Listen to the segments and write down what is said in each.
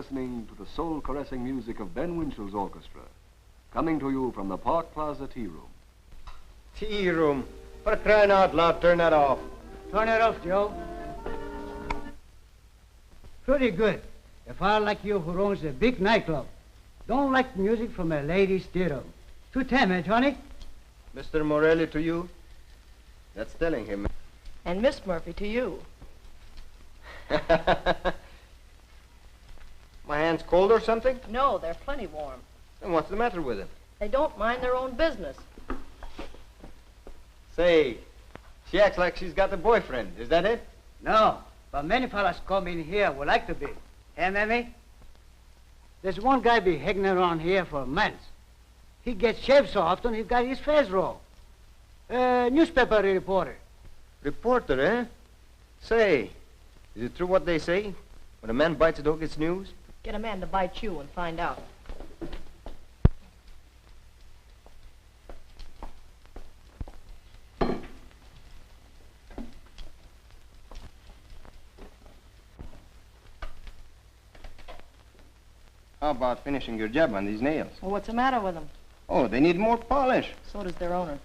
listening to the soul-caressing music of Ben Winchell's orchestra, coming to you from the Park Plaza Tea Room. Tea room? For crying out loud, turn that off. Turn it off, Joe. Pretty good. A fellow like you who owns a big nightclub don't like music from a ladies' theater. Too tame, eh, Tony? Mr. Morelli to you? That's telling him. And Miss Murphy to you. My hand's cold or something? No, they're plenty warm. Then what's the matter with him? They don't mind their own business. Say, she acts like she's got a boyfriend. Is that it? No, but many fellas come in here would like to be. Hey, Mammy? There's one guy be hanging around here for months. He gets shaved so often he got his face rolled. Newspaper reporter. Reporter, eh? Say, is it true what they say? When a man bites a dog, it's news? Get a man to bite you and find out. How about finishing your job on these nails? Well, what's the matter with them? Oh, they need more polish. So does their owner.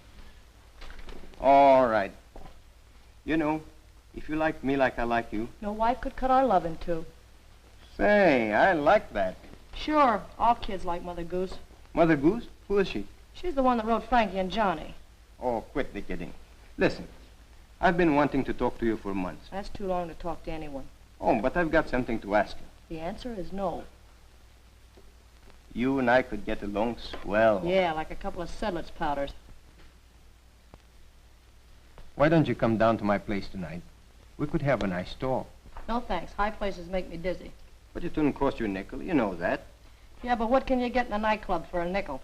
All right. You know, if you liked me like I like you... No wife could cut our love in two. Say, I like that. Sure, all kids like Mother Goose. Mother Goose? Who is she? She's the one that wrote Frankie and Johnny. Oh, quit the kidding. Listen, I've been wanting to talk to you for months. That's too long to talk to anyone. Oh, but I've got something to ask you. The answer is no. You and I could get along swell. Yeah, like a couple of Sedlitz powders. Why don't you come down to my place tonight? We could have a nice talk. No thanks. High places make me dizzy. But it wouldn't cost you a nickel. You know that. Yeah, but what can you get in a nightclub for a nickel?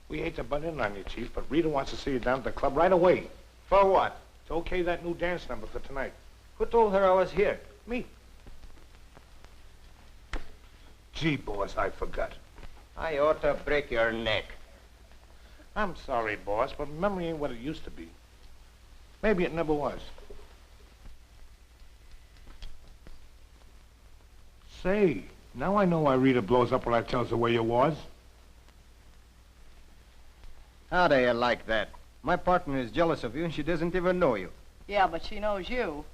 We hate to butt in on you, Chief, but Rita wants to see you down at the club right away. For what? To okay that new dance number for tonight. Who told her I was here? Me. Gee, boss, I forgot. I ought to break your neck. I'm sorry, boss, but memory ain't what it used to be. Maybe it never was. Say, now I know why Rita blows up when I tells her where you was. How do you like that? My partner is jealous of you and she doesn't even know you. Yeah, but she knows you.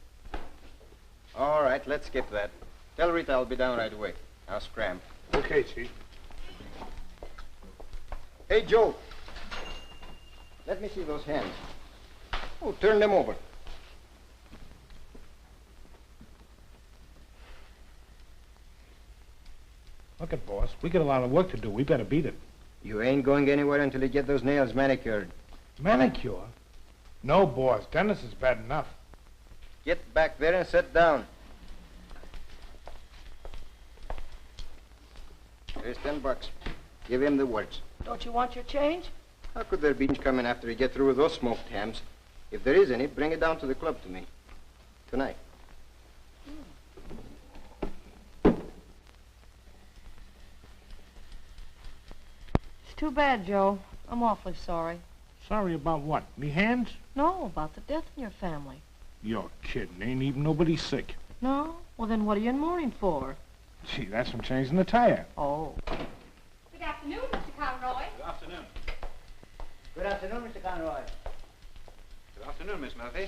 All right, let's skip that. Tell Rita I'll be down right away. I'll scram. Okay, Chief. Hey, Joe. Let me see those hands. Oh, turn them over. Look at boss. We got a lot of work to do. We better beat it. You ain't going anywhere until you get those nails manicured. Manicure? No, boss. Dennis is bad enough. Get back there and sit down. Here's $10. Give him the works. Don't you want your change? How could there be change coming after you get through with those smoked hams? If there is any, bring it down to the club to me. Tonight. It's too bad, Joe. I'm awfully sorry. Sorry about what? Me hands? No, about the death in your family. You're kidding. Ain't even nobody sick. No? Well, then what are you in mourning for? Gee, that's from changing the tire. Oh. Good afternoon, Mr. Conroy. Good afternoon. Good afternoon, Mr. Conroy. Good afternoon, Miss Murphy.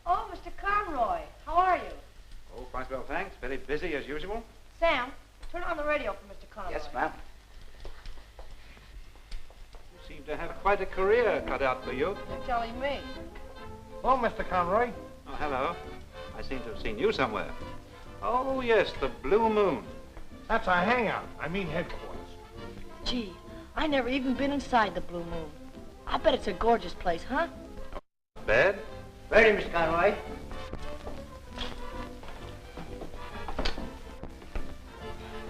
Oh, Mr. Conroy, how are you? Oh, quite well, thanks. Very busy as usual. Sam, turn on the radio for Mr. Conroy. Yes, ma'am. You seem to have quite a career cut out for you. You're telling me. Oh, Mr. Conroy. Oh, hello. I seem to have seen you somewhere. Oh, yes, the Blue Moon. That's our hangout. I mean headquarters. Gee, I never even been inside the Blue Moon. I bet it's a gorgeous place, huh? Bed? Ready, Mr. Conroy.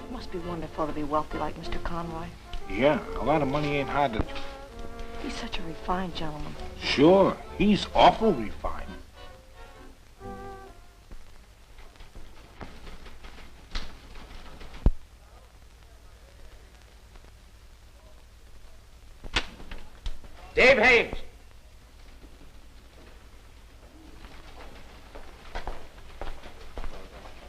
It must be wonderful to be wealthy like Mr. Conroy. Yeah, a lot of money ain't hard to... He's such a refined gentleman. Sure, he's awful refined. Dave Hayes.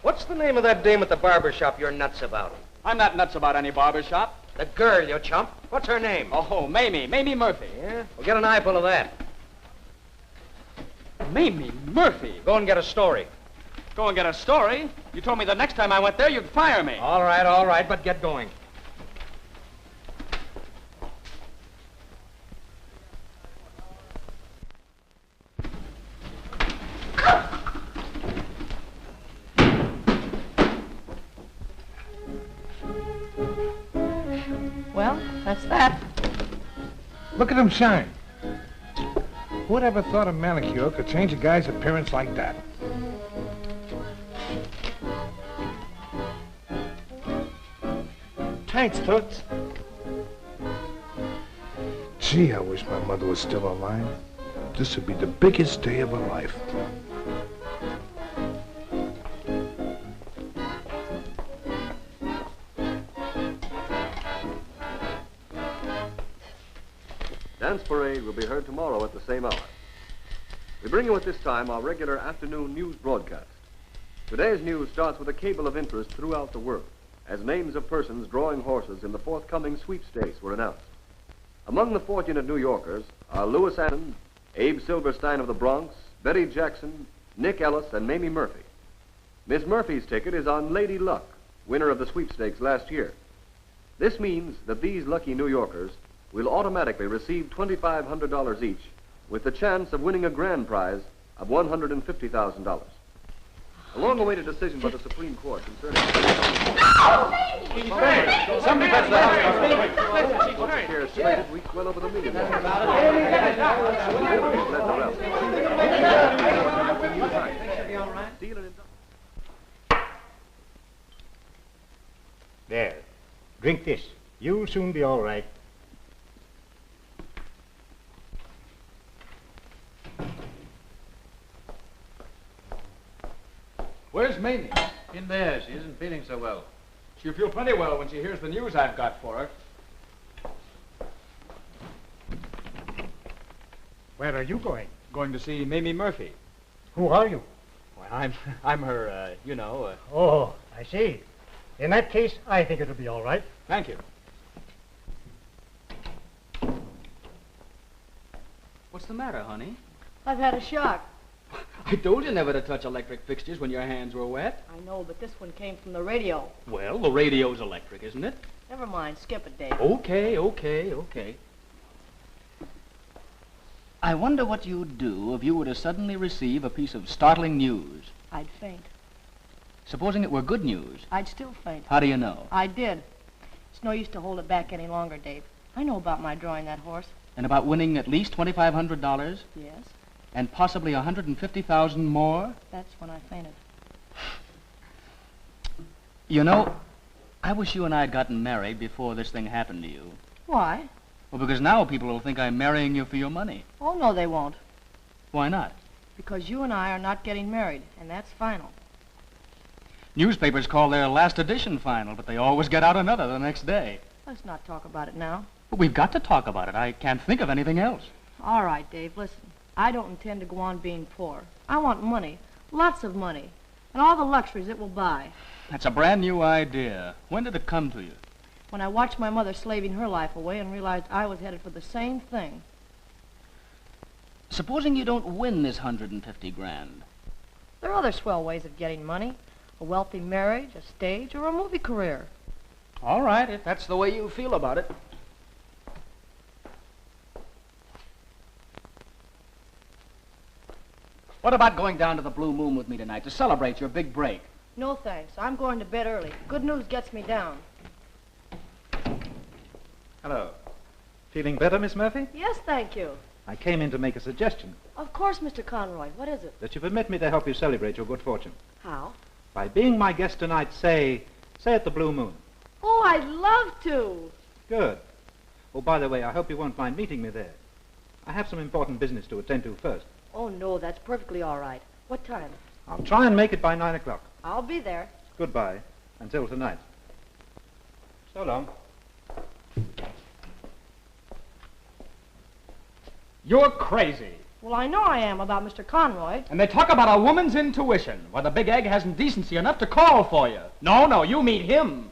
What's the name of that dame at the barber shop you're nuts about? I'm not nuts about any barber shop. The girl, you chump. What's her name? Oh, Mamie Murphy. Yeah? Well, get an eyeful of that. Mamie Murphy? Go and get a story. Go and get a story? You told me the next time I went there, you'd fire me. All right, but get going. Well, that's that. Look at him shine. Who'd ever thought a manicure could change a guy's appearance like that? Thanks, Toots. Gee, I wish my mother was still alive. This would be the biggest day of her life. Dance Parade will be heard tomorrow at the same hour. We bring you at this time our regular afternoon news broadcast. Today's news starts with a cable of interest throughout the world, as names of persons drawing horses in the forthcoming sweepstakes were announced. Among the fortunate New Yorkers are Louis Anderson, Abe Silverstein of the Bronx, Betty Jackson, Nick Ellis, and Mamie Murphy. Miss Murphy's ticket is on Lady Luck, winner of the sweepstakes last year. This means that these lucky New Yorkers will automatically receive $2,500 each, with the chance of winning a grand prize of $150,000. A long-awaited decision by the Supreme Court concerning... Somebody fetch the house. Once the shares traded, reached well over the $1 million. There. Drink this. You'll soon be all right. Where's Mamie? In there. She isn't feeling so well. She'll feel plenty well when she hears the news I've got for her. Where are you going? Going to see Mamie Murphy. Who are you? Well, I'm her, Oh, I see. In that case, I think it'll be all right. Thank you. What's the matter, honey? I've had a shock. I told you never to touch electric fixtures when your hands were wet. I know, but this one came from the radio. Well, the radio's electric, isn't it? Never mind, skip it, Dave. Okay. I wonder what you'd do if you were to suddenly receive a piece of startling news. I'd faint. Supposing it were good news. I'd still faint. How do you know? I did. It's no use to hold it back any longer, Dave. I know about my drawing that horse. And about winning at least $2,500? Yes. And possibly $150,000 more? That's when I fainted. You know, I wish you and I had gotten married before this thing happened to you. Why? Well, because now people will think I'm marrying you for your money. Oh, no, they won't. Why not? Because you and I are not getting married, and that's final. Newspapers call their last edition final, but they always get out another the next day. Let's not talk about it now. But we've got to talk about it. I can't think of anything else. All right, Dave, listen. I don't intend to go on being poor. I want money, lots of money, and all the luxuries it will buy. That's a brand new idea. When did it come to you? When I watched my mother slaving her life away and realized I was headed for the same thing. Supposing you don't win this $150,000. There are other swell ways of getting money. A wealthy marriage, a stage, or a movie career. All right, if that's the way you feel about it. What about going down to the Blue Moon with me tonight to celebrate your big break? No thanks. I'm going to bed early. Good news gets me down. Hello. Feeling better, Miss Murphy? Yes, thank you. I came in to make a suggestion. Of course, Mr. Conroy. What is it? That you permit me to help you celebrate your good fortune. How? By being my guest tonight, say at the Blue Moon. Oh, I'd love to. Good. Oh, by the way, I hope you won't mind meeting me there. I have some important business to attend to first. Oh, no, that's perfectly all right. What time? I'll try and make it by 9 o'clock. I'll be there. Goodbye. Until tonight. So long. You're crazy. Well, I know I am about Mr. Conroy. And they talk about a woman's intuition. Why, the big egg hasn't decency enough to call for you. No, you meet him.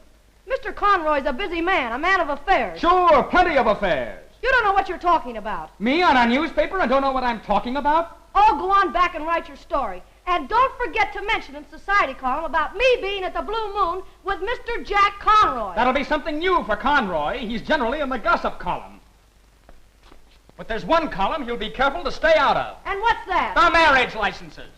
Mr. Conroy's a busy man, a man of affairs. Sure, plenty of affairs. You don't know what you're talking about. Me on a newspaper? I don't know what I'm talking about? Oh, go on back and write your story. And don't forget to mention in society column about me being at the Blue Moon with Mr. Jack Conroy. That'll be something new for Conroy. He's generally in the gossip column. But there's one column he'll be careful to stay out of. And what's that? The marriage licenses.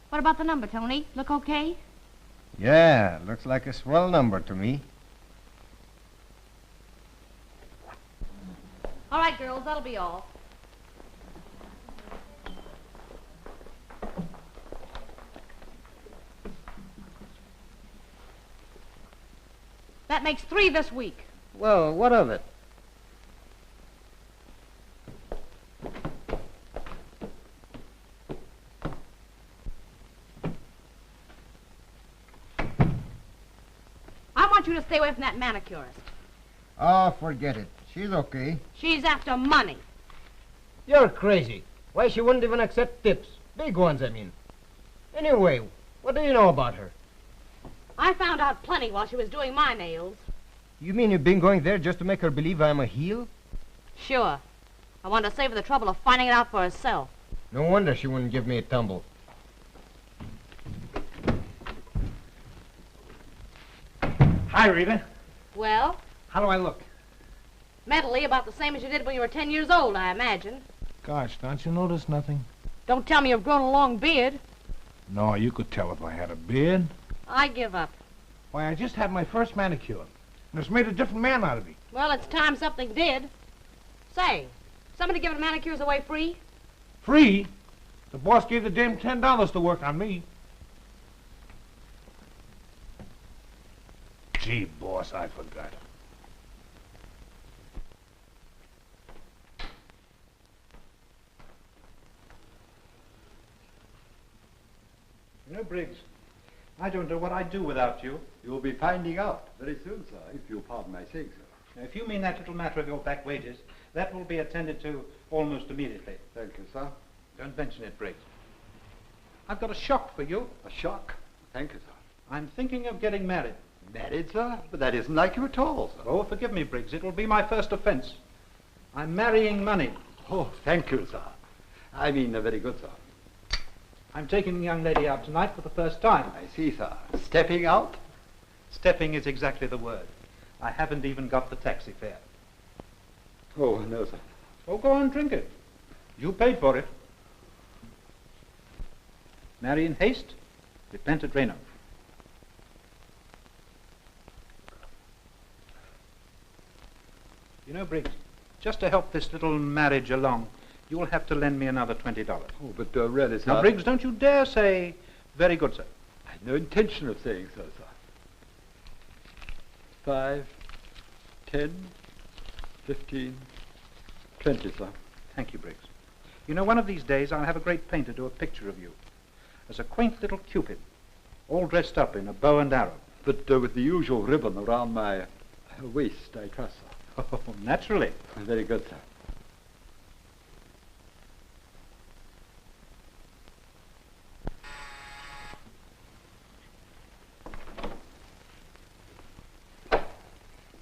What about the number, Tony? Look okay? Yeah, looks like a swell number to me. All right, girls, that'll be all. That makes 3 this week. Well, what of it? I want you to stay away from that manicurist. Oh, forget it. She's okay. She's after money. You're crazy. Why, she wouldn't even accept tips. Big ones, I mean. Anyway, what do you know about her? I found out plenty while she was doing my nails. You mean you've been going there just to make her believe I'm a heel? Sure. I wanted to save her the trouble of finding it out for herself. No wonder she wouldn't give me a tumble. Hi, Rita. Well, How do I look? mentally about the same as you did when you were 10 years old, I imagine. Gosh, don't you notice nothing? Don't tell me you've grown a long beard. No, you could tell if I had a beard. I give up. Why, I just had my first manicure, and it's made a different man out of me. Well, it's time something did. Say, somebody giving manicures away free? Free? The boss gave the dame $10 to work on me. Gee, boss, I forgot. You know, Briggs, I don't know what I'd do without you. You'll be finding out very soon, sir, if you pardon my saying so. Now, if you mean that little matter of your back wages, that will be attended to almost immediately. Thank you, sir. Don't mention it, Briggs. I've got a shock for you. A shock? Thank you, sir. I'm thinking of getting married. Married, sir? But that isn't like you at all, sir. Oh, forgive me, Briggs. It'll be my first offense. I'm marrying money. Oh, thank you, sir. I mean, very good, sir. I'm taking the young lady out tonight for the first time. I see, sir. Stepping out? Stepping is exactly the word. I haven't even got the taxi fare. Oh, no, sir. Oh, go on, drink it. You paid for it. Marry in haste, repent at Reno. You know, Briggs, just to help this little marriage along, you will have to lend me another $20. Oh, but really, sir. Now, Briggs, don't you dare say, very good, sir. I had no intention of saying so, sir. 5, 10, 15, 20, sir. Thank you, Briggs. You know, one of these days I'll have a great painter do a picture of you as a quaint little Cupid, all dressed up in a bow and arrow. But with the usual ribbon around my waist, I trust, sir. Oh, naturally. Very good, sir.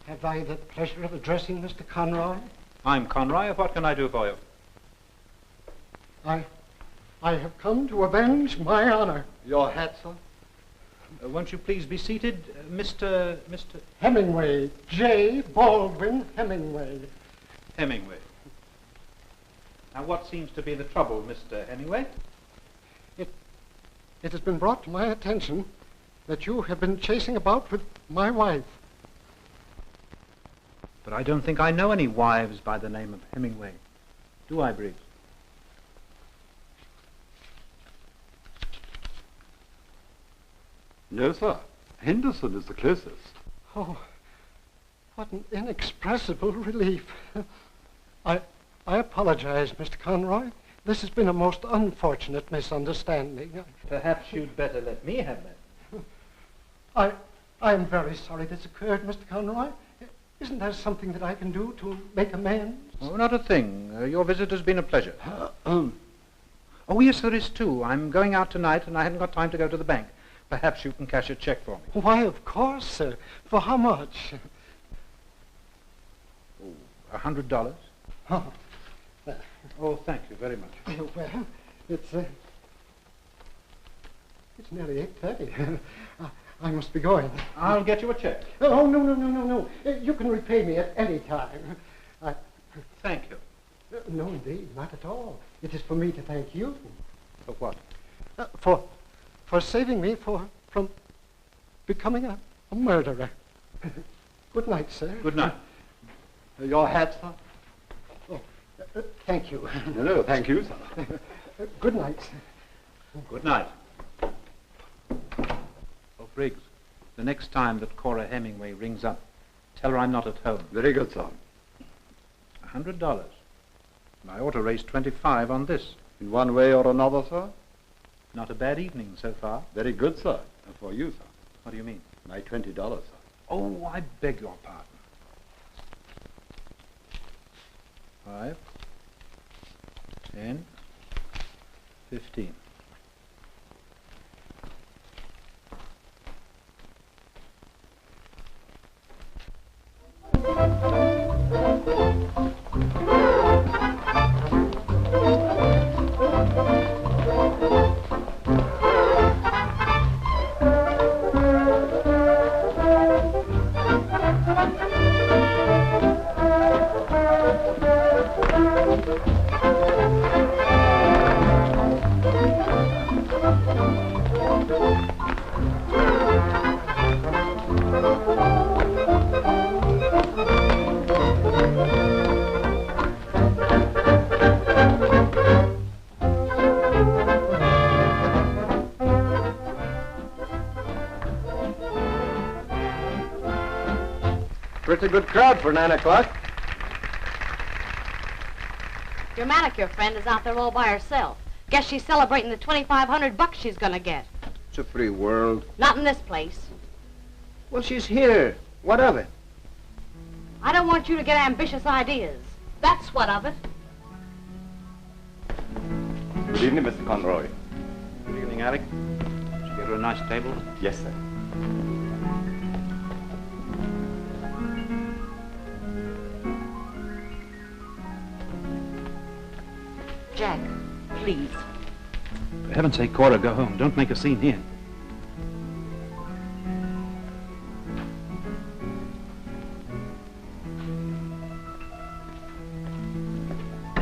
Have I the pleasure of addressing Mr. Conroy? I'm Conroy. What can I do for you? I have come to avenge my honor. Your hat, sir? Won't you please be seated, Mr. Hemingway, J. Baldwin Hemingway. Hemingway. Now, what seems to be the trouble, Mr. Hemingway? It has been brought to my attention that you have been chasing about with my wife. But I don't think I know any wives by the name of Hemingway. Do I, Briggs? No, sir. Henderson is the closest. Oh, what an inexpressible relief. I apologize, Mr. Conroy. This has been a most unfortunate misunderstanding. Perhaps you'd better let me have that. I'm very sorry this occurred, Mr. Conroy. Isn't there something that I can do to make amends? Oh, not a thing. Your visit has been a pleasure. Oh, yes, there is too. I'm going out tonight, and I haven't got time to go to the bank. Perhaps you can cash a check for me. Why, of course, sir. For how much? $100. Oh, Oh, thank you very much. well, it's nearly 8:30. I must be going. I'll get you a check. Oh, no. You can repay me at any time. Thank you. No, indeed, not at all. It is for me to thank you. For what? For saving me from becoming a murderer. Good night, sir. Good night. Your hat, sir? Thank you. No, thank you, sir. Good night, sir. Good night. Oh, Briggs, the next time that Cora Hemingway rings up, tell her I'm not at home. Very good, sir. $100. I ought to raise 25 on this. In one way or another, sir? Not a bad evening so far. Very good, sir. And for you, sir. What do you mean? My $20, sir. Oh, I beg your pardon. 5, 10, 15. Pretty good crowd for 9 o'clock. Your manicure friend is out there all by herself. Guess she's celebrating the $2,500 she's gonna get. It's a free world. Not in this place. Well, she's here. What of it? I don't want you to get ambitious ideas. That's what of it. Good evening, Mr. Conroy. Good evening, Alec. Did you get her a nice table? Yes, sir. Jack, please. For heaven's sake, Cora, go home. Don't make a scene here.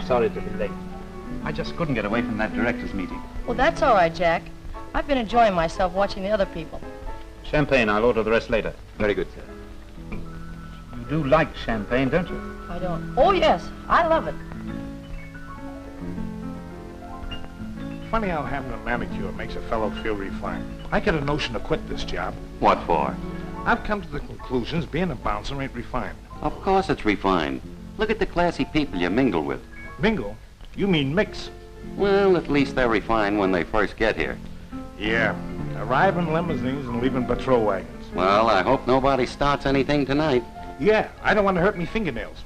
Sorry to be late. I just couldn't get away from that directors' meeting. Well, that's all right, Jack. I've been enjoying myself watching the other people. Champagne, I'll order the rest later. Very good, sir. You do like champagne, don't you? I don't. Oh, yes. I love it. Funny how having a manicure makes a fellow feel refined. I get a notion to quit this job. What for? I've come to the conclusions being a bouncer ain't refined. Of course it's refined. Look at the classy people you mingle with. Mingle? You mean mix? Well, at least they're refined when they first get here. Yeah, arrive in limousines and leave in patrol wagons. Well, I hope nobody starts anything tonight. Yeah, I don't want to hurt me fingernails.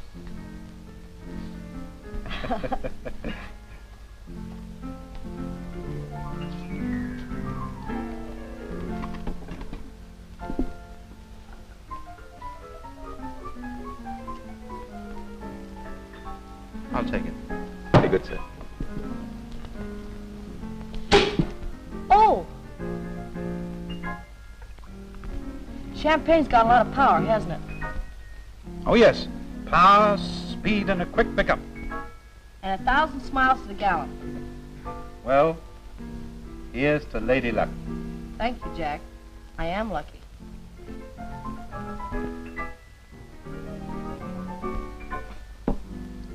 I'll take it. Very good, sir. Oh! Champagne's got a lot of power, hasn't it? Oh, yes. Power, speed, and a quick pickup. And 1,000 smiles to the gallon. Well, here's to Lady Luck. Thank you, Jack. I am lucky.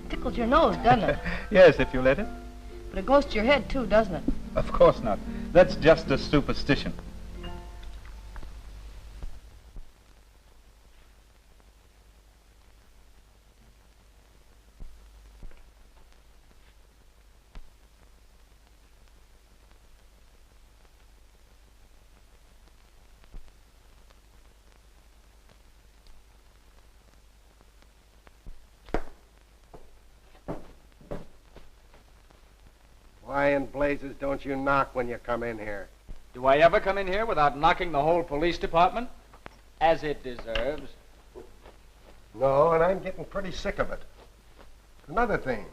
Tickles your nose, doesn't it? Yes, if you let it. But it goes to your head, too, doesn't it? Of course not. That's just a superstition. Why in blazes don't you knock when you come in here? Do I ever come in here without knocking the whole police department? As it deserves. No, and I'm getting pretty sick of it. Another thing.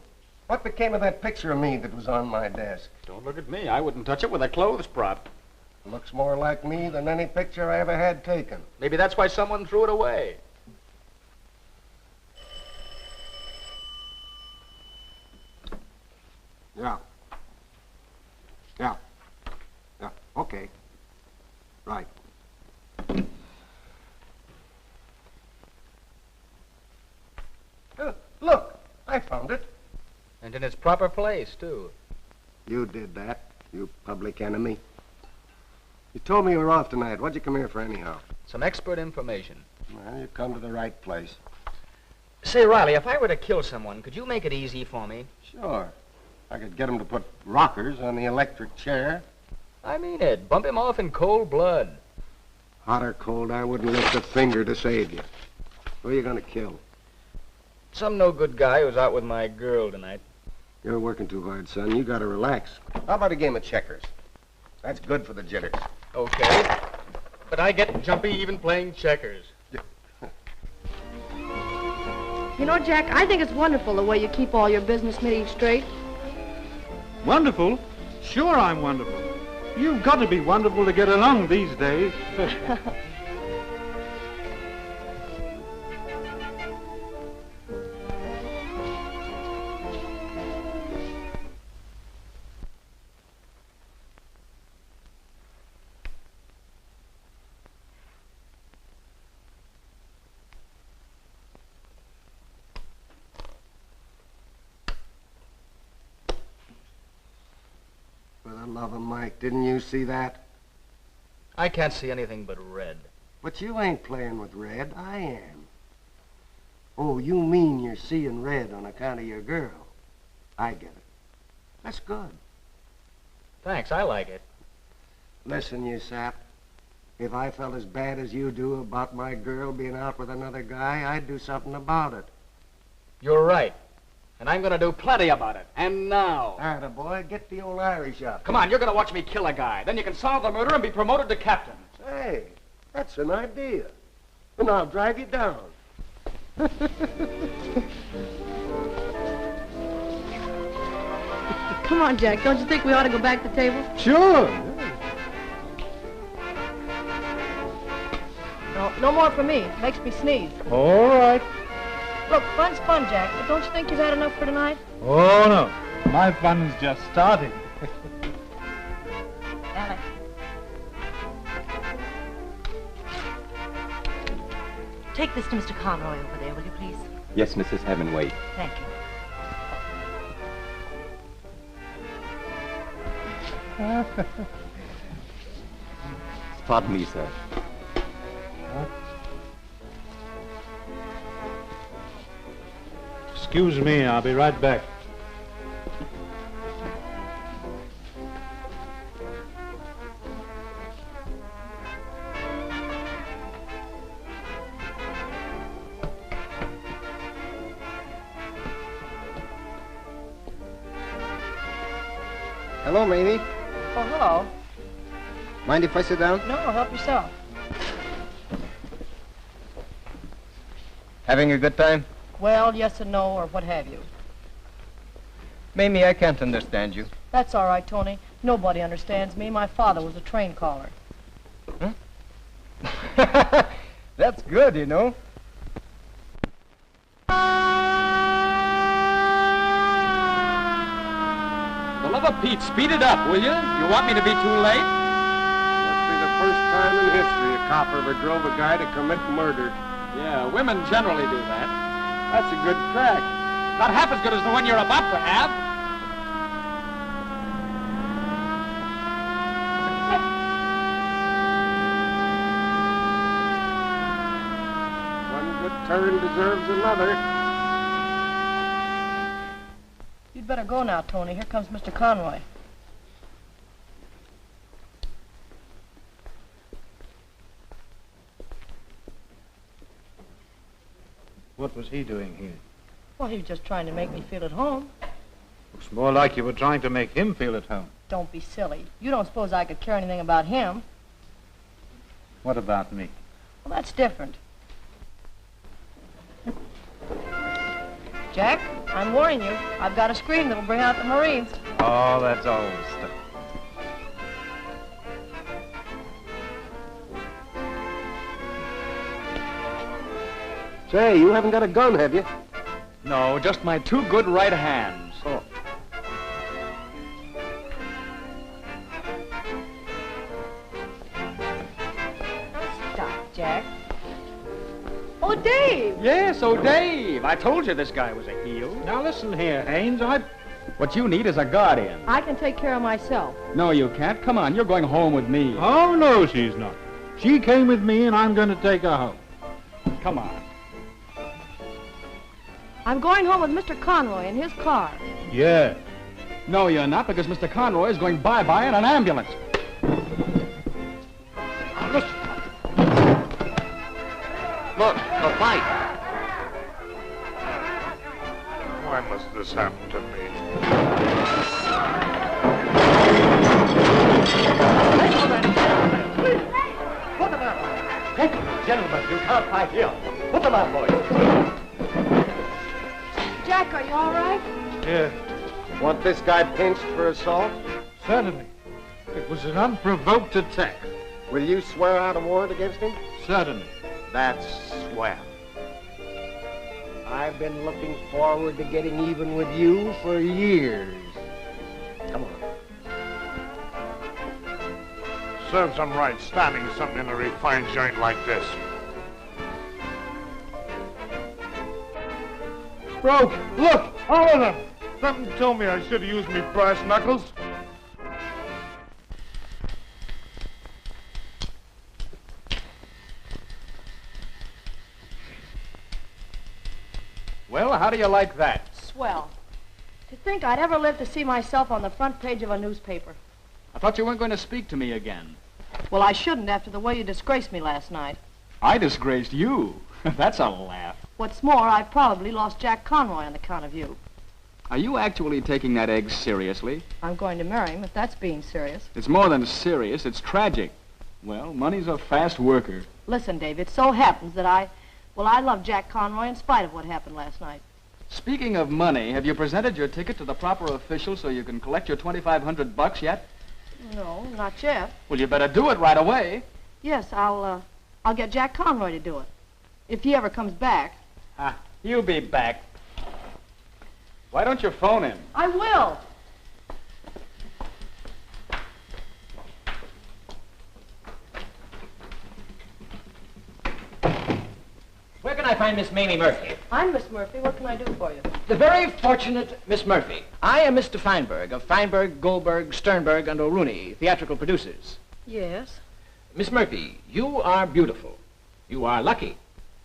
What became of that picture of me that was on my desk? Don't look at me. I wouldn't touch it with a clothes prop. Looks more like me than any picture I ever had taken. Maybe that's why someone threw it away. Yeah. Yeah, okay. Right. Look, I found it. And in its proper place, too. You did that, you public enemy. You told me you were off tonight. What'd you come here for anyhow? Some expert information. Well, you come to the right place. Say, Riley, if I were to kill someone, could you make it easy for me? Sure. I could get him to put rockers on the electric chair. I mean it. Bump him off in cold blood. Hot or cold, I wouldn't lift a finger to save you. Who are you going to kill? Some no-good guy who's out with my girl tonight. You're working too hard, son. You got to relax. How about a game of checkers? That's good for the jitters. Okay. But I get jumpy even playing checkers. You know, Jack, I think it's wonderful the way you keep all your business meetings straight. Wonderful? Sure I'm wonderful. You've got to be wonderful to get along these days. For the love of Mike, didn't you see that? I can't see anything but red. But you ain't playing with red. I am. Oh, you mean you're seeing red on account of your girl. I get it. That's good. Thanks, I like it. Listen, you sap. If I felt as bad as you do about my girl being out with another guy, I'd do something about it. You're right. And I'm going to do plenty about it. And now. Attaboy, get the old Irish up. Come on, you're going to watch me kill a guy. Then you can solve the murder and be promoted to captain. Hey, that's an idea. And I'll drive you down. Come on, Jack. Don't you think we ought to go back to the table? Sure. No more for me. Makes me sneeze. All right. Look, fun's fun, Jack, but don't you think you've had enough for tonight? Oh, no. My fun's just starting. Alex. Take this to Mr. Conroy over there, will you please? Yes, Mrs. Hemingway. Thank you. Pardon me, sir. Excuse me, I'll be right back. Hello, Mamie. Oh, hello. Mind if I sit down? No, help yourself. Having a good time? Well, yes and no, or what have you. Mamie, I can't understand you. That's all right, Tony. Nobody understands me. My father was a train caller. Huh? That's good, you know. For the love of Pete, speed it up, will you? You want me to be too late? Must be the first time in history a cop ever drove a guy to commit murder. Yeah, women generally do that. That's a good crack. Not half as good as the one you're about to have. One good turn deserves another. You'd better go now, Tony. Here comes Mr. Conroy. What was he doing here? Well, he was just trying to make me feel at home. Looks more like you were trying to make him feel at home. Don't be silly. You don't suppose I could care anything about him? What about me? Well, that's different. Jack, I'm warning you. I've got a scream that'll bring out the Marines. Oh, that's old stuff. Say, you haven't got a gun, have you? No, just my two good right hands. Oh. Stop, Jack. Oh, Dave! Yes, oh, Dave. I told you this guy was a heel. Now listen here, Haynes. What you need is a guardian. I can take care of myself. No, you can't. Come on, you're going home with me. Oh, no, she's not. She came with me, and I'm going to take her home. Come on. I'm going home with Mr. Conroy in his car. Yeah. No, you're not, because Mr. Conroy is going bye-bye in an ambulance. Listen. Look, a fight. Why must this happen to me? Put them out. Hey, gentlemen, you can't fight here. Put them out, boys. Jack, are you all right? Yeah, Want this guy pinched for assault? certainly. It was an unprovoked attack. Will you swear out a warrant against him? Certainly. That's swell. I've been looking forward to getting even with you for years. Come on. Serves him right, standing something in a refined joint like this. Broke! Look! All of them! Something told me I should have used me brass knuckles. Well, how do you like that? Swell. To think I'd ever live to see myself on the front page of a newspaper. I thought you weren't going to speak to me again. Well, I shouldn't after the way you disgraced me last night. I disgraced you. That's a laugh. What's more, I probably lost Jack Conroy on account of you. Are you actually taking that egg seriously? I'm going to marry him, if that's being serious. It's more than serious, it's tragic. Well, money's a fast worker. Listen, Dave, it so happens that I love Jack Conroy in spite of what happened last night. Speaking of money, have you presented your ticket to the proper official so you can collect your $2,500 yet? No, not yet. Well, you better do it right away. Yes, I'll get Jack Conroy to do it. If he ever comes back. He'll be back. Why don't you phone him? I will. Where can I find Miss Mamie Murphy? I'm Miss Murphy. What can I do for you? The very fortunate Miss Murphy. I am Mr. Feinberg of Feinberg, Goldberg, Sternberg, and O'Rooney, theatrical producers. Yes. Miss Murphy, you are beautiful. You are lucky.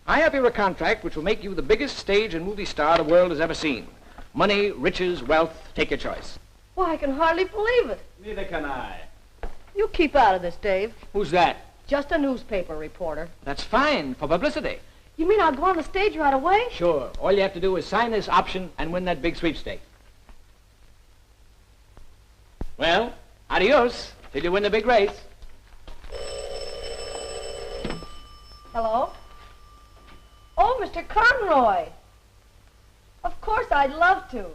I have here a contract which will make you the biggest stage and movie star the world has ever seen. Money, riches, wealth, take your choice. Why, I can hardly believe it. Neither can I. You keep out of this, Dave. Who's that? Just a newspaper reporter. That's fine, for publicity. You mean I'll go on the stage right away? Sure. All you have to do is sign this option and win that big sweepstake. Well, adios, till you win the big race. Hello? Oh, Mr. Conroy. Of course, I'd love to.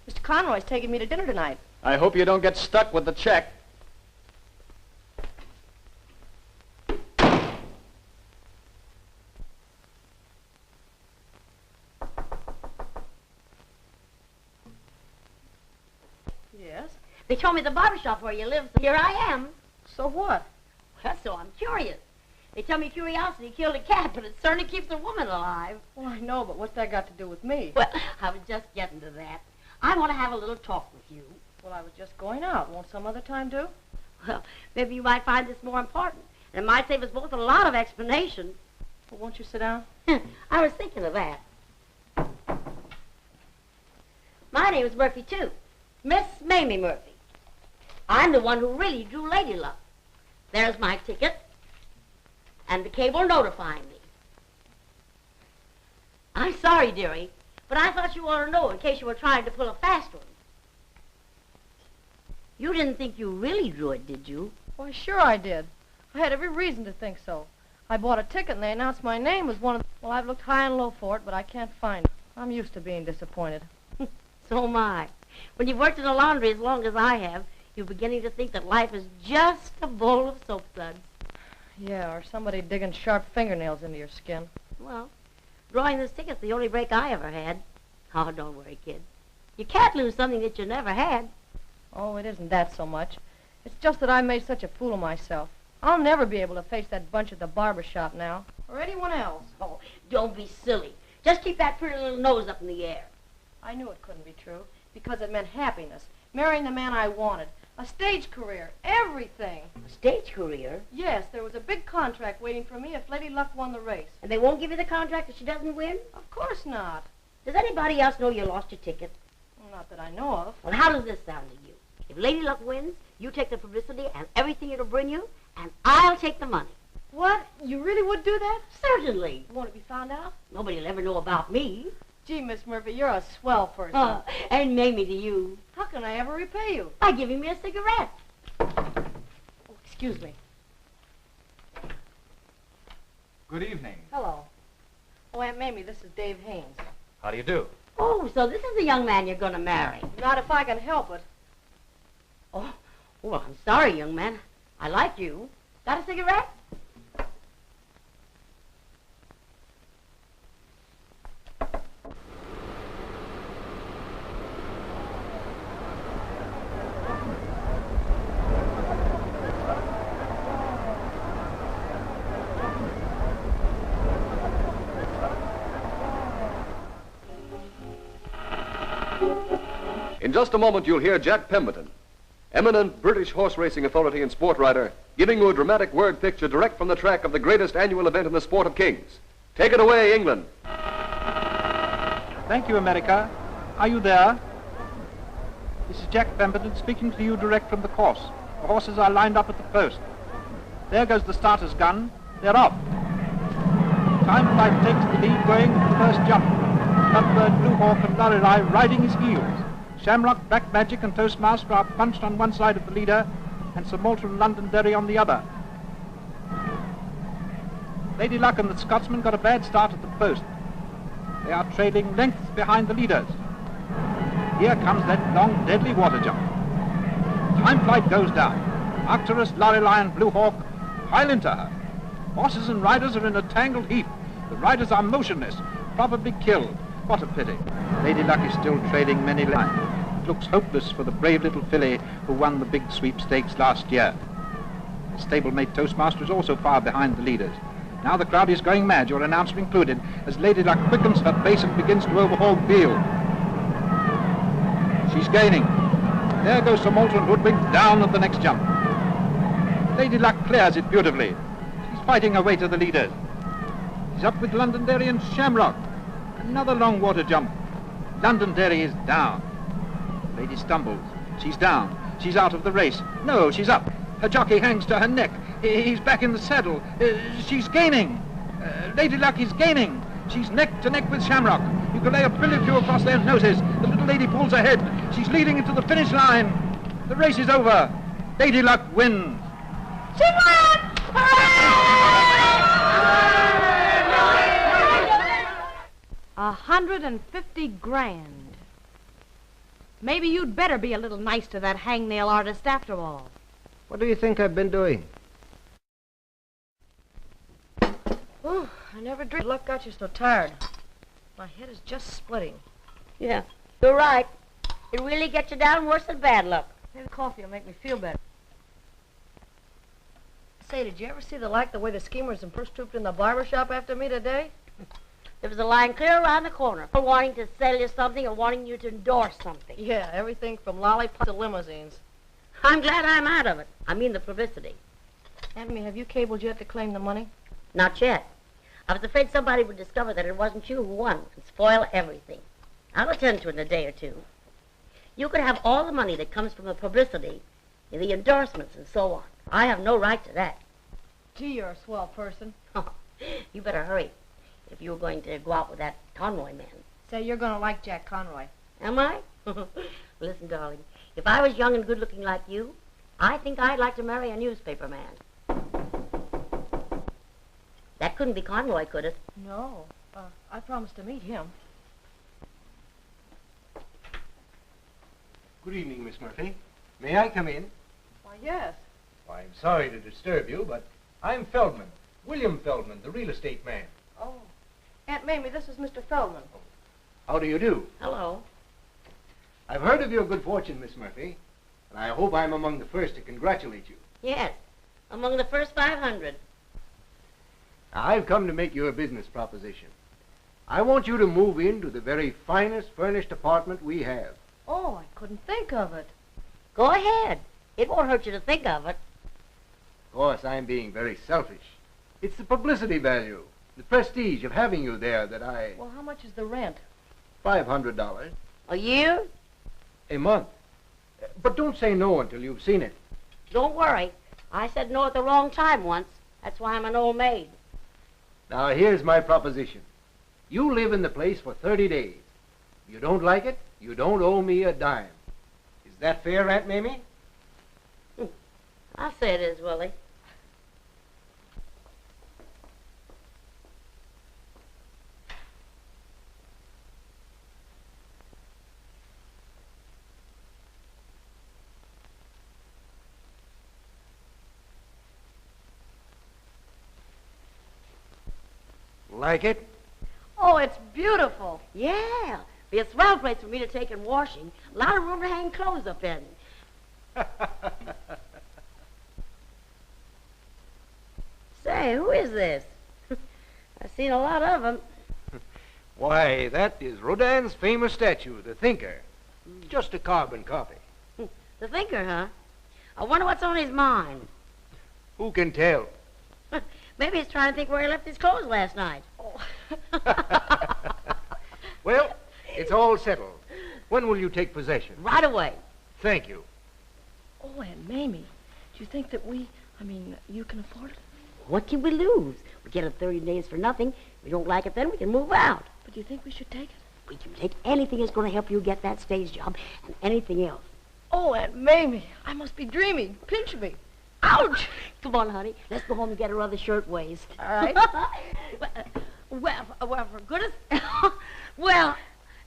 Mr. Conroy's taking me to dinner tonight. I hope you don't get stuck with the check. Yes? They told me the barber shop where you live, so here I am. So what? Well, so I'm curious. They tell me curiosity killed a cat, but it certainly keeps a woman alive. Well, I know, but what's that got to do with me? Well, I was just getting to that. I want to have a little talk with you. Well, I was just going out. Won't some other time do? Well, maybe you might find this more important. It might save us both a lot of explanation. Well, won't you sit down? I was thinking of that. My name is Murphy, too. Miss Mamie Murphy. I'm the one who really drew Lady Luck. There's my ticket. And the cable notifying me. I'm sorry, dearie, But I thought you ought to know in case you were trying to pull a fast one. You didn't think you really drew it, did you? Why, sure I did. I had every reason to think so. I bought a ticket and they announced my name as one of the... Well, I've looked high and low for it, but I can't find it. I'm used to being disappointed. So am I. When you've worked in a laundry as long as I have, you're beginning to think that life is just a bowl of soap suds. Yeah, or somebody digging sharp fingernails into your skin. Well, drawing this ticket's the only break I ever had. Oh, don't worry, kid. You can't lose something that you never had. Oh, it isn't that so much. It's just that I made such a fool of myself. I'll never be able to face that bunch at the barber shop now, or anyone else. Oh, don't be silly. Just keep that pretty little nose up in the air. I knew it couldn't be true, because it meant happiness, marrying the man I wanted, a stage career, everything. A stage career? Yes, there was a big contract waiting for me if Lady Luck won the race. And they won't give you the contract if she doesn't win? Of course not. Does anybody else know you lost your ticket? Well, not that I know of. Well, how does this sound to you? If Lady Luck wins, you take the publicity and everything it'll bring you, and I'll take the money. What? You really would do that? Certainly. Won't it be found out? Nobody'll ever know about me. Gee, Miss Murphy, you're a swell person. And Mamie to you. How can I ever repay you? By giving me a cigarette. Oh, excuse me. Good evening. Hello. Oh, Aunt Mamie, this is Dave Haynes. How do you do? Oh, so this is the young man you're going to marry. Not if I can help it. Oh, well, I'm sorry, young man. I like you. Got a cigarette? In just a moment, you'll hear Jack Pemberton, eminent British horse racing authority and sport writer, giving you a dramatic word picture direct from the track of the greatest annual event in the sport of kings. Take it away, England. Thank you, America. Are you there? This is Jack Pemberton speaking to you direct from the course. The horses are lined up at the post. There goes the starter's gun. They're off. Time Flight takes the lead going to the first jump. Cuthbert, Blue Hawk, and Lorelei riding his heels. Shamrock, Black Magic, and Toastmaster are punched on one side of the leader, and Sir Malta and Londonderry on the other. Lady Luck and the Scotsman got a bad start at the post. They are trailing lengths behind the leaders. Here comes that long, deadly water jump. Time Flight goes down. Arcturus, Lorelei, and Blue Hawk pile into her. Horses and riders are in a tangled heap. The riders are motionless, probably killed. What a pity. Lady Luck is still trailing many lines. It looks hopeless for the brave little filly who won the big sweepstakes last year. The stablemate Toastmaster is also far behind the leaders. Now the crowd is going mad, your announcer included, as Lady Luck quickens her pace and begins to overhaul Beale. She's gaining. There goes Sir Malta and Hoodwink down at the next jump. Lady Luck clears it beautifully. She's fighting her way to the leaders. She's up with Londonderry and Shamrock. Another long water jump. Londonderry is down. Lady stumbles. She's down. She's out of the race. No, she's up. Her jockey hangs to her neck. He's back in the saddle. She's gaining. Lady Luck is gaining. She's neck to neck with Shamrock. You can lay a billiard cue across their noses. The little lady pulls ahead. She's leading into the finish line. The race is over. Lady Luck wins. She won! $150 grand. Maybe you'd better be a little nice to that hangnail artist after all. What do you think I've been doing? Oh, I never dreamed luck got you so tired. My head is just splitting. Yeah, you're right. It really gets you down worse than bad luck. Maybe coffee will make me feel better. Say, did you ever see the way the schemers and purse trooped in the barber shop after me today? There was a line clear around the corner, wanting to sell you something or wanting you to endorse something. Yeah, everything from lollipops to limousines. I'm glad I'm out of it. I mean the publicity. Aunt Mamie, have you cabled yet to claim the money? Not yet. I was afraid somebody would discover that it wasn't you who won and spoil everything. I'll attend to it in a day or two. You could have all the money that comes from the publicity, and the endorsements and so on. I have no right to that. Gee, you're a swell person. You better hurry if you were going to go out with that Conroy man. Say, you're going to like Jack Conroy. Am I? Listen, darling, if I was young and good-looking like you, I think I'd like to marry a newspaper man. That couldn't be Conroy, could it? No. I promised to meet him. Good evening, Miss Murphy. May I come in? Why, yes. Why, I'm sorry to disturb you, but I'm Feldman. William Feldman, the real estate man. Oh. Aunt Mamie, this is Mr. Feldman. How do you do? Hello. I've heard of your good fortune, Miss Murphy, and I hope I'm among the first to congratulate you. Yes, among the first 500. I've come to make you a business proposition. I want you to move into the very finest furnished apartment we have. Oh, I couldn't think of it. Go ahead. It won't hurt you to think of it. Of course, I'm being very selfish. It's the publicity value, the prestige of having you there that I... Well, how much is the rent? $500. A year? A month. But don't say no until you've seen it. Don't worry. I said no at the wrong time once. That's why I'm an old maid. Now, here's my proposition. You live in the place for 30 days. If you don't like it, you don't owe me a dime. Is that fair, Aunt Mamie? I'll say it is, Willie. Like it? Oh, it's beautiful. Yeah. Be a swell place for me to take in washing. A lot of room to hang clothes up in. Say, who is this? I've seen a lot of them. Why, that is Rodin's famous statue, the Thinker. Just a carbon copy. The Thinker, huh? I wonder what's on his mind. Who can tell? Maybe he's trying to think where he left his clothes last night. Well, it's all settled. When will you take possession? Right away. Thank you. Oh, Aunt Mamie, do you think that you can afford it? What can we lose? We get it 30 days for nothing. If we don't like it then, we can move out. But do you think we should take it? We can take anything that's going to help you get that stage job and anything else. Oh, Aunt Mamie, I must be dreaming. Pinch me. Ouch! Come on, honey. Let's go home and get her other shirtwaist. All right. well, for goodness... well,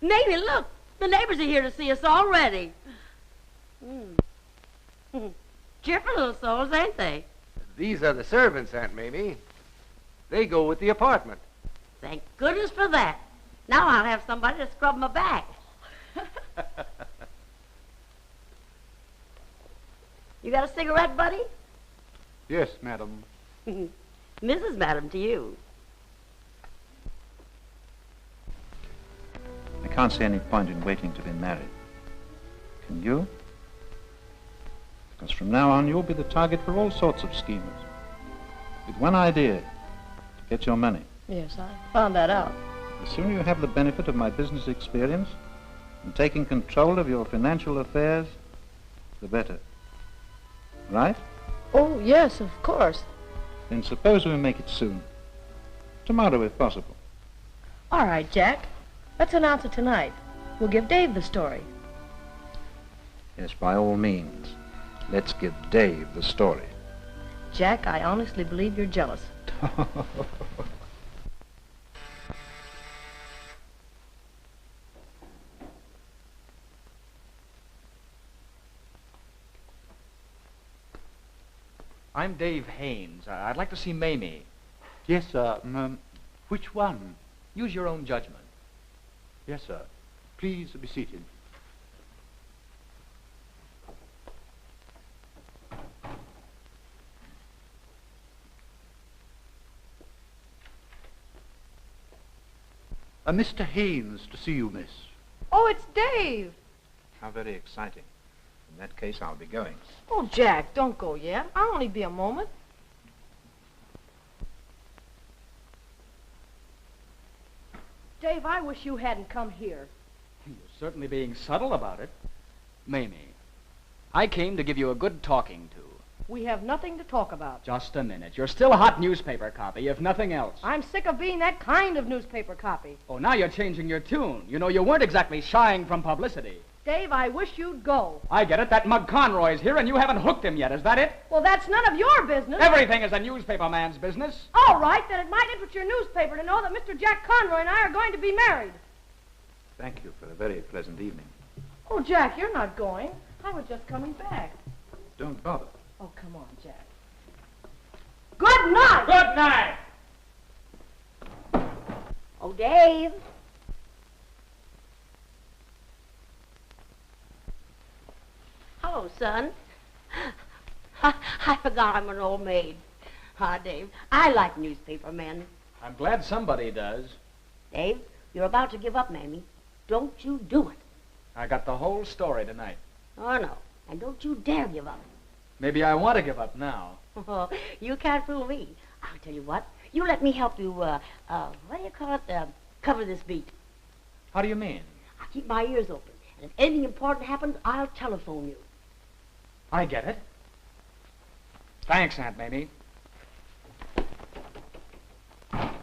Mamie, look. The neighbors are here to see us already. Cheerful little souls, ain't they? These are the servants, Aunt Mamie. They go with the apartment. Thank goodness for that. Now I'll have somebody to scrub my back. You got a cigarette, buddy? Yes, madam. Mrs. Madam to you. I can't see any point in waiting to be married. Can you? Because from now on, you'll be the target for all sorts of schemers. With one idea, to get your money. Yes, I found that out. The sooner you have the benefit of my business experience and taking control of your financial affairs, the better. Right? Oh, yes, of course. Then suppose we make it soon. Tomorrow, if possible. All right, Jack. Let's announce it tonight. We'll give Dave the story. Yes, by all means. Let's give Dave the story. Jack, I honestly believe you're jealous. I'm Dave Haynes. I'd like to see Mamie. Yes, sir. Which one? Use your own judgment. Yes, sir. Please be seated. Mr. Haynes to see you, miss. Oh, it's Dave. How very exciting. In that case, I'll be going. Oh, Jack, don't go yet. I'll only be a moment. Dave, I wish you hadn't come here. You're certainly being subtle about it. Mamie, I came to give you a good talking to. We have nothing to talk about. Just a minute. You're still a hot newspaper copy, if nothing else. I'm sick of being that kind of newspaper copy. Oh, now you're changing your tune. You know, you weren't exactly shying from publicity. Dave, I wish you'd go. I get it. That mug Conroy's here, and you haven't hooked him yet. Is that it? Well, that's none of your business. Everything is a newspaper man's business. All right, then it might interest your newspaper to know that Mr. Jack Conroy and I are going to be married. Thank you for a very pleasant evening. Oh, Jack, you're not going. I was just coming back. Don't bother. Oh, come on, Jack. Good night! Good night! Oh, Dave. Hello, son. I forgot I'm an old maid. Dave, I like newspaper men. I'm glad somebody does. Dave, you're about to give up, Mamie. Don't you do it. I got the whole story tonight. Oh, no. And don't you dare give up. Maybe I want to give up now. Oh, you can't fool me. I'll tell you what. You let me help you, what do you call it? Cover this beat. How do you mean? I'll keep my ears open. And if anything important happens, I'll telephone you. I get it. Thanks, Aunt Mamie. I'm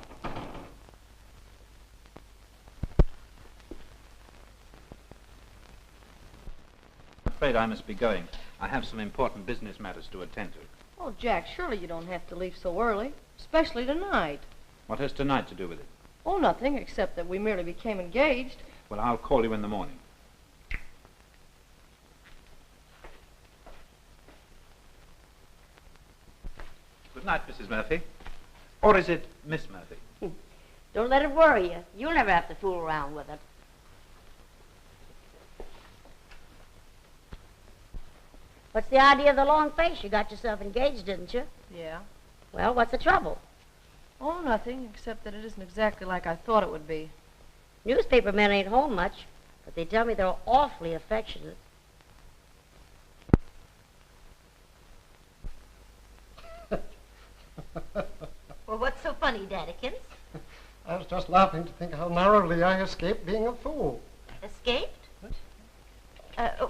afraid I must be going. I have some important business matters to attend to. Oh, Jack, surely you don't have to leave so early, especially tonight. What has tonight to do with it? Oh, nothing, except that we merely became engaged. Well, I'll call you in the morning. Good night, Mrs. Murphy. Or is it Miss Murphy? Don't let it worry you. You'll never have to fool around with it. What's the idea of the long face? You got yourself engaged, didn't you? Yeah. Well, what's the trouble? Oh, nothing, except that it isn't exactly like I thought it would be. Newspaper men ain't home much, but they tell me they're awfully affectionate. Well, what's so funny, Daddykins? I was just laughing to think how narrowly I escaped being a fool. Escaped?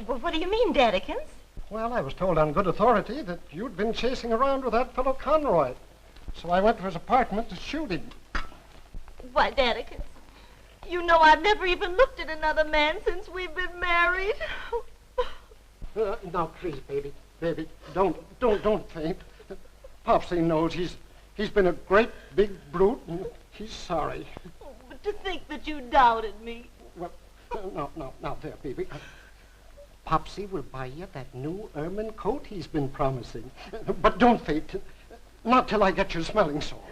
What do you mean, Daddykins? Well, I was told on good authority that you'd been chasing around with that fellow Conroy. So I went to his apartment to shoot him. Why, Daddykins, you know I've never even looked at another man since we've been married. Now, please, baby, don't faint. Popsy knows he's been a great big brute, and he's sorry. Oh, but to think that you doubted me. Well, now, there, baby. Popsy will buy you that new ermine coat he's been promising. But don't faint. Not till I get your smelling salts.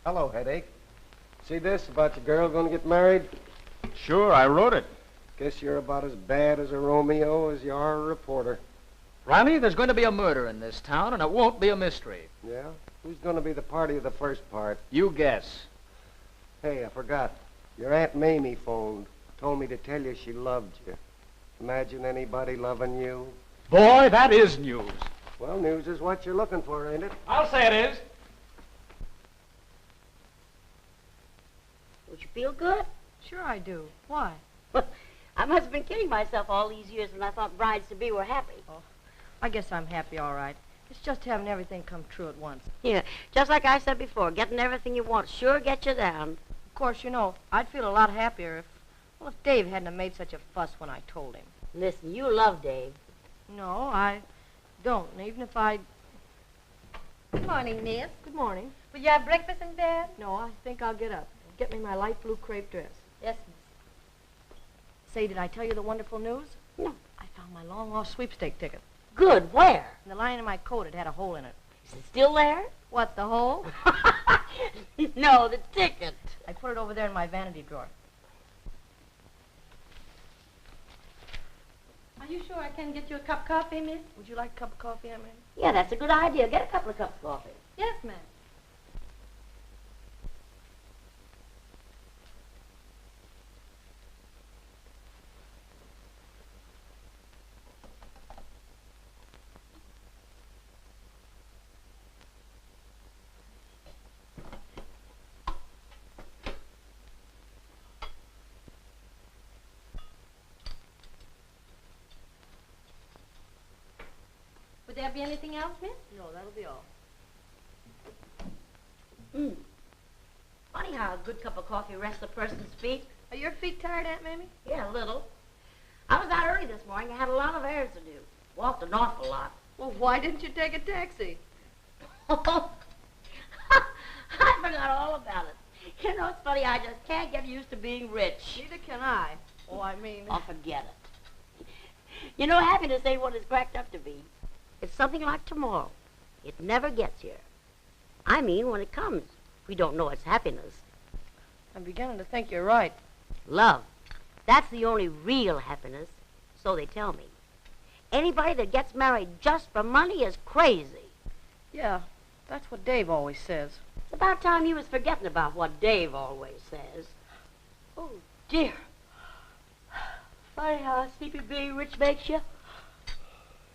Hello, Headache. See this about your girl going to get married? Sure, I wrote it. Guess you're about as bad as a Romeo as you are a reporter. Ronnie, there's going to be a murder in this town, and it won't be a mystery. Yeah? Who's going to be the party of the first part? You guess. Hey, I forgot. Your Aunt Mamie phoned. Told me to tell you she loved you. Imagine anybody loving you. Boy, that is news. Well, news is what you're looking for, ain't it? I'll say it is. Don't you feel good? Sure I do. Why? I must have been kidding myself all these years when I thought brides-to-be were happy. Oh, I guess I'm happy, all right. It's just having everything come true at once. Yeah, just like I said before, getting everything you want sure gets you down. Of course, you know, I'd feel a lot happier if Dave hadn't have made such a fuss when I told him. Listen, you love Dave. No, don't. And even if I... Good morning, miss. Good morning. Will you have breakfast in bed? No, I think I'll get up. Get me my light blue crepe dress. Yes, miss. Say, did I tell you the wonderful news? No. I found my long-lost sweepstake ticket. Good. Where? In the lining of my coat, it had a hole in it. Is it still there? What, the hole? No, the ticket. I put it over there in my vanity drawer. Are you sure I can get you a cup of coffee, miss? Would you like a cup of coffee, Aunt Mamie? Yeah, that's a good idea. Get a couple of cups of coffee. Yes, ma'am. Would there be anything else, miss? No, that'll be all. Funny how a good cup of coffee rests a person's feet. Are your feet tired, Aunt Mamie? Yeah, a little. I was out early this morning. I had a lot of errands to do. Walked an awful lot. Well, why didn't you take a taxi? I forgot all about it. You know, it's funny, I just can't get used to being rich. Neither can I. Oh, I mean... Oh, forget it. You know, happiness ain't what it's cracked up to be. It's something like tomorrow. It never gets here. I mean, when it comes, we don't know it's happiness. I'm beginning to think you're right. Love. That's the only real happiness, so they tell me. Anybody that gets married just for money is crazy. Yeah, that's what Dave always says. It's about time you was forgetting about what Dave always says. Oh, dear. Funny how sleepy being rich makes you.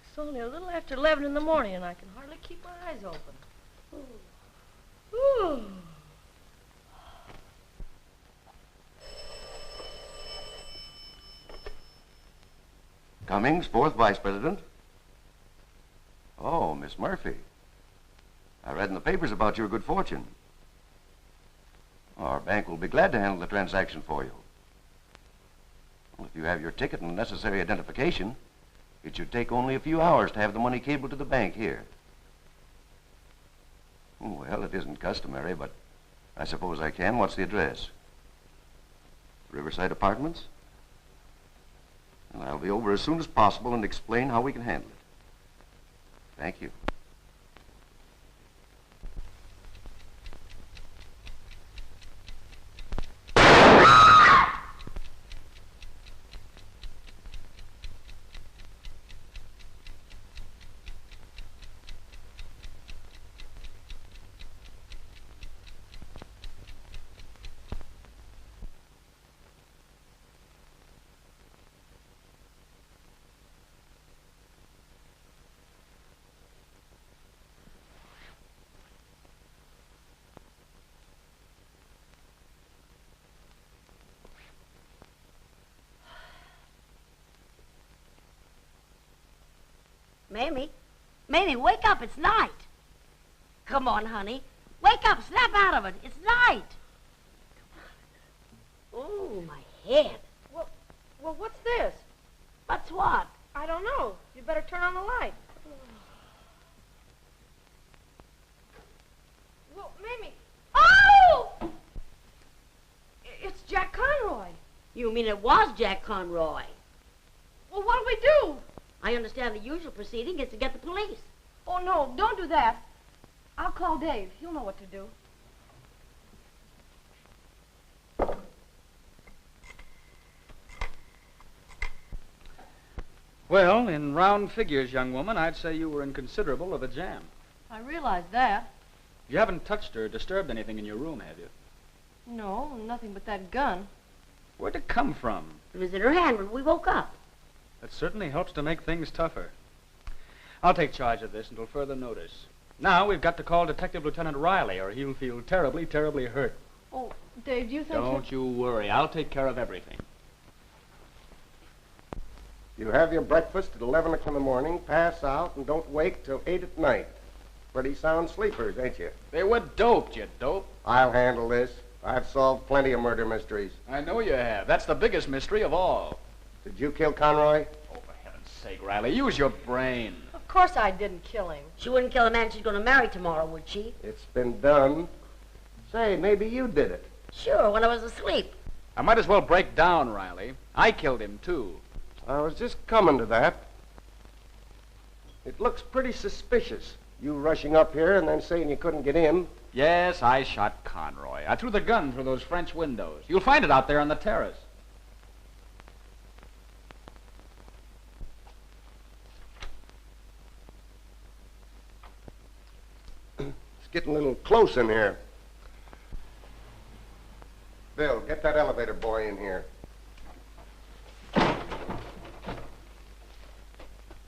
It's only a little after 11 in the morning, and I can hardly keep my eyes open. Ooh. Cummings, 4th Vice President. Oh, Miss Murphy. I read in the papers about your good fortune. Our bank will be glad to handle the transaction for you. Well, if you have your ticket and necessary identification, it should take only a few hours to have the money cabled to the bank here. Well, it isn't customary, but I suppose I can. What's the address? Riverside Apartments? And I'll be over as soon as possible and explain how we can handle it. Thank you. Mamie, wake up, it's night. Come on, honey. Wake up, snap out of it. It's night. Oh, my head. Well, what's this? What's what? I don't know. You better turn on the light. Well, Mamie. Oh! It's Jack Conroy. You mean it was Jack Conroy? Well, what'll we do? I understand the usual proceeding is to get the police. Oh, no, don't do that. I'll call Dave. He'll know what to do. Well, in round figures, young woman, I'd say you were in considerable of a jam. I realize that. You haven't touched or disturbed anything in your room, have you? No, nothing but that gun. Where'd it come from? It was in her hand when we woke up. That certainly helps to make things tougher. I'll take charge of this until further notice. Now we've got to call Detective Lieutenant Riley, or he'll feel terribly, terribly hurt. Oh, Dave, do you think... Don't you worry. I'll take care of everything. You have your breakfast at 11 o'clock in the morning, pass out, and don't wake till 8 at night. Pretty sound sleepers, ain't you? They were doped, you dope. I'll handle this. I've solved plenty of murder mysteries. I know you have. That's the biggest mystery of all. Did you kill Conroy? Oh, for heaven's sake, Riley, use your brain. Of course I didn't kill him. She wouldn't kill a man she's going to marry tomorrow, would she? It's been done. Say, maybe you did it. Sure, when I was asleep. I might as well break down, Riley. I killed him, too. I was just coming to that. It looks pretty suspicious, you rushing up here and then saying you couldn't get in. Yes, I shot Conroy. I threw the gun through those French windows. You'll find it out there on the terrace. It's getting a little close in here. Bill, get that elevator boy in here.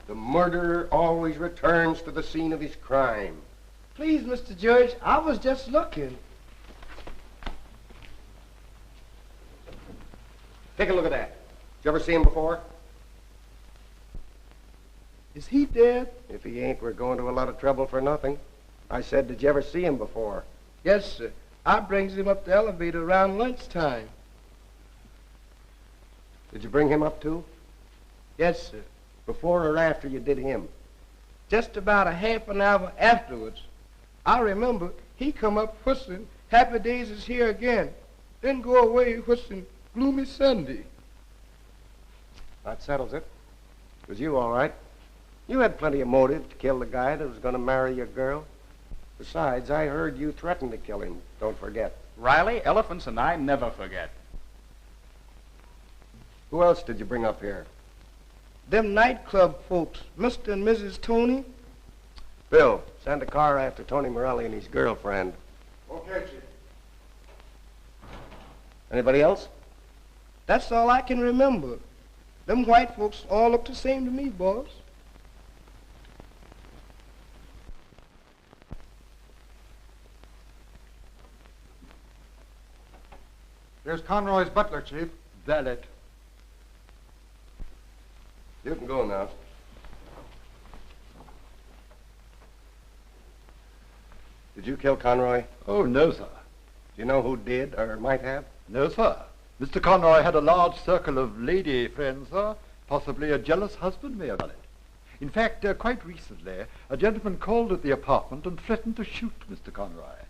The murderer always returns to the scene of his crime. Please, Mr. Judge, I was just looking. Take a look at that. Did you ever see him before? Is he dead? If he ain't, we're going to a lot of trouble for nothing. I said, did you ever see him before? Yes, sir. I brings him up the elevator around lunchtime. Did you bring him up too? Yes, sir. Before or after you did him? Just about a half an hour afterwards. I remember he come up whistling, Happy Days is Here Again, then go away whistling Gloomy Sunday. That settles it. It was you, all right. You had plenty of motive to kill the guy that was going to marry your girl. Besides, I heard you threaten to kill him. Don't forget. Riley, elephants and I never forget. Who else did you bring up here? Them nightclub folks, Mr. and Mrs. Tony. Bill, send a car after Tony Morelli and his girlfriend. Okay, Chief. Anybody else? That's all I can remember. Them white folks all look the same to me, boss. There's Conroy's butler, Chief. Valet. You can go now. Did you kill Conroy? Oh, no, sir. Do you know who did or might have? No, sir. Mr. Conroy had a large circle of lady friends, sir. Possibly a jealous husband may have done it. In fact, quite recently, a gentleman called at the apartment and threatened to shoot Mr. Conroy.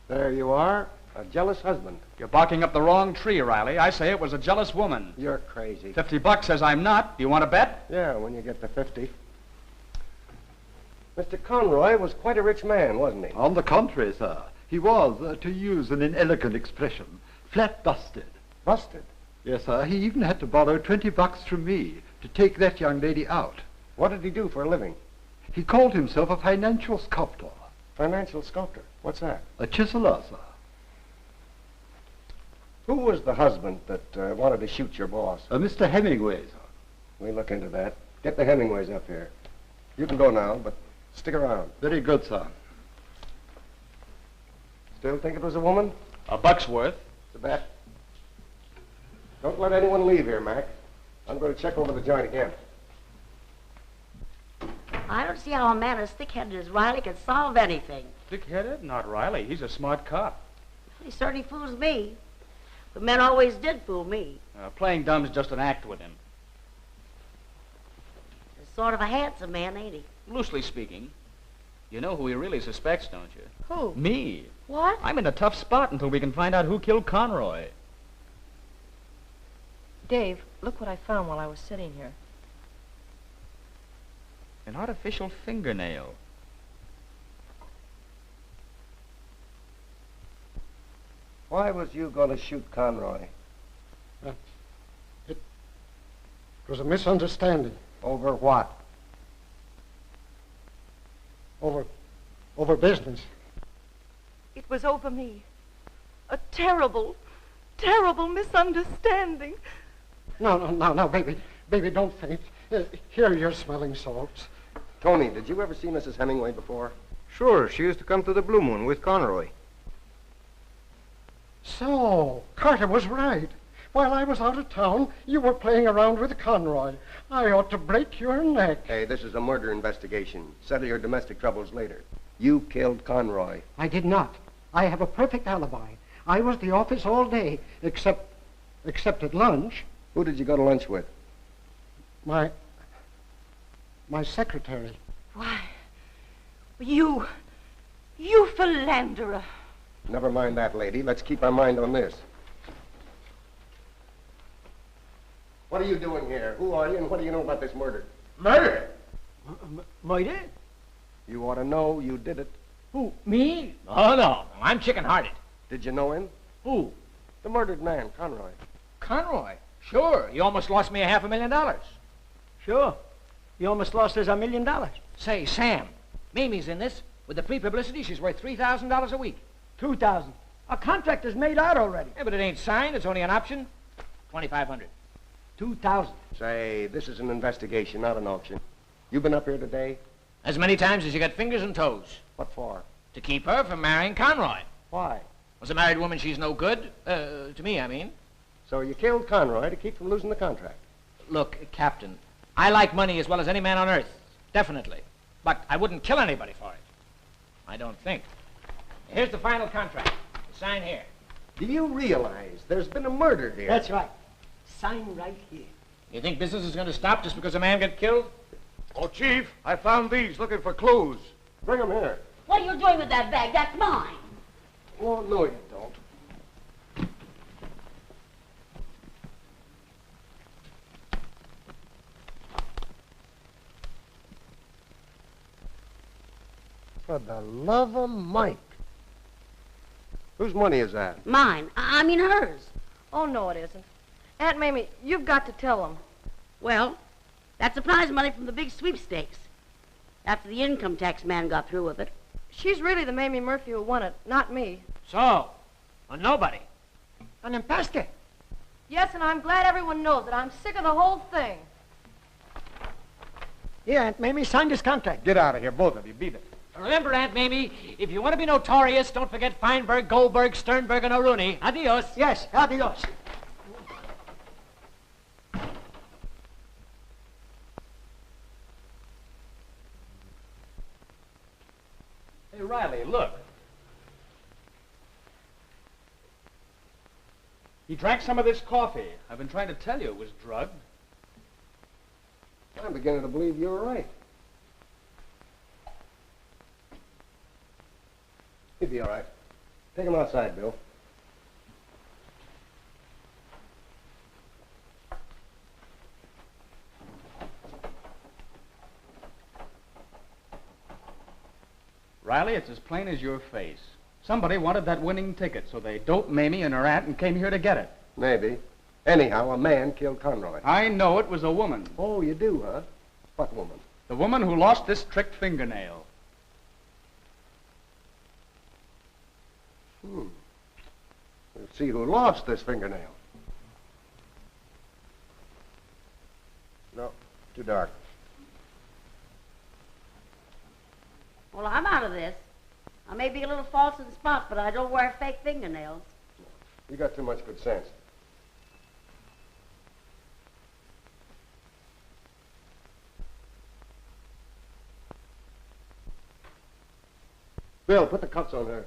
There you are, a jealous husband. You're barking up the wrong tree, Riley. I say it was a jealous woman. You're crazy. $50 says I'm not. Do you want to bet? Yeah, when you get to 50. Mr. Conroy was quite a rich man, wasn't he? On the contrary, sir. He was, to use an inelegant expression, flat busted. Busted? Yes, sir. He even had to borrow $20 from me to take that young lady out. What did he do for a living? He called himself a financial sculptor. Financial sculptor? What's that? A chiseler, sir. Who was the husband that wanted to shoot your boss? Mr. Hemingway, sir. We'll look into that. Get the Hemingways up here. You can go now, but stick around. Very good, sir. Still think it was a woman? A buck's worth. It's a bet. Don't let anyone leave here, Mac. I'm going to check over the joint again. I don't see how a man as thick-headed as Riley can solve anything. Thick-headed? Not Riley. He's a smart cop. He certainly fools me. But men always did fool me. Playing dumb's just an act with him. He's sort of a handsome man, ain't he? Loosely speaking. You know who he really suspects, don't you? Who? Me. What? I'm in a tough spot until we can find out who killed Conroy. Dave, look what I found while I was sitting here. An artificial fingernail. Why was you going to shoot Conroy? It was a misunderstanding. Over what? Over business. It was over me. A terrible, terrible misunderstanding. No, baby. Baby, don't faint. Here are your smelling salts. Tony, did you ever see Mrs. Hemingway before? Sure, she used to come to the Blue Moon with Conroy. So, Carter was right. While I was out of town, you were playing around with Conroy. I ought to break your neck. Hey, this is a murder investigation. Settle your domestic troubles later. You killed Conroy. I did not. I have a perfect alibi. I was at the office all day, except at lunch. Who did you go to lunch with? My my secretary. Why, you philanderer. Never mind that, lady. Let's keep our mind on this. What are you doing here? Who are you, and what do you know about this murder? Murder? Murder? You ought to know you did it. Who, me? Oh, no. I'm chicken-hearted. Did you know him? Who? The murdered man, Conroy. Conroy? Sure. You almost lost me $500,000. Sure. You almost lost us $1 million. Say, Sam, Mamie's in this. With the free publicity, she's worth $3,000 a week. $2,000. Our contract is made out already. Yeah, but it ain't signed. It's only an option. $2,500. $2,000. Say, this is an investigation, not an auction. You been up here today? As many times as you got fingers and toes. What for? To keep her from marrying Conroy. Why? As a married woman, she's no good. To me, I mean. So you killed Conroy to keep from losing the contract? Look, Captain, I like money as well as any man on earth. Definitely. But I wouldn't kill anybody for it. I don't think. Here's the final contract. Sign here. Do you realize there's been a murder here? That's right. Sign right here. You think business is going to stop just because a man got killed? Oh, Chief, I found these looking for clues. Bring them here. What are you doing with that bag? That's mine. Oh, no, you don't. For the love of Mike. Whose money is that? Mine. I mean hers. Oh, no, it isn't. Aunt Mamie, you've got to tell them. Well, that's the prize money from the big sweepstakes. After the income tax man got through with it. She's really the Mamie Murphy who won it, not me. So, nobody. An impostor. Yes, and I'm glad everyone knows it. I'm sick of the whole thing. Here, Aunt Mamie, sign this contract. Get out of here, both of you. Beat it. Remember, Aunt Mamie, if you want to be notorious, don't forget Feinberg, Goldberg, Sternberg, and O'Rooney. Adios. Yes, adios. Hey, Riley, look. He drank some of this coffee. I've been trying to tell you it was drugged. I'm beginning to believe you were right. He'll be all right. Take him outside, Bill. Riley, it's as plain as your face. Somebody wanted that winning ticket, so they doped Mamie and her aunt and came here to get it. Maybe. Anyhow, a man killed Conroy. I know it was a woman. Oh, you do, huh? What woman? The woman who lost this tricked fingernail. Let's see who lost this fingernail. No, too dark. Well, I'm out of this. I may be a little false in spots, but I don't wear fake fingernails. You got too much good sense. Bill, put the cuffs on her.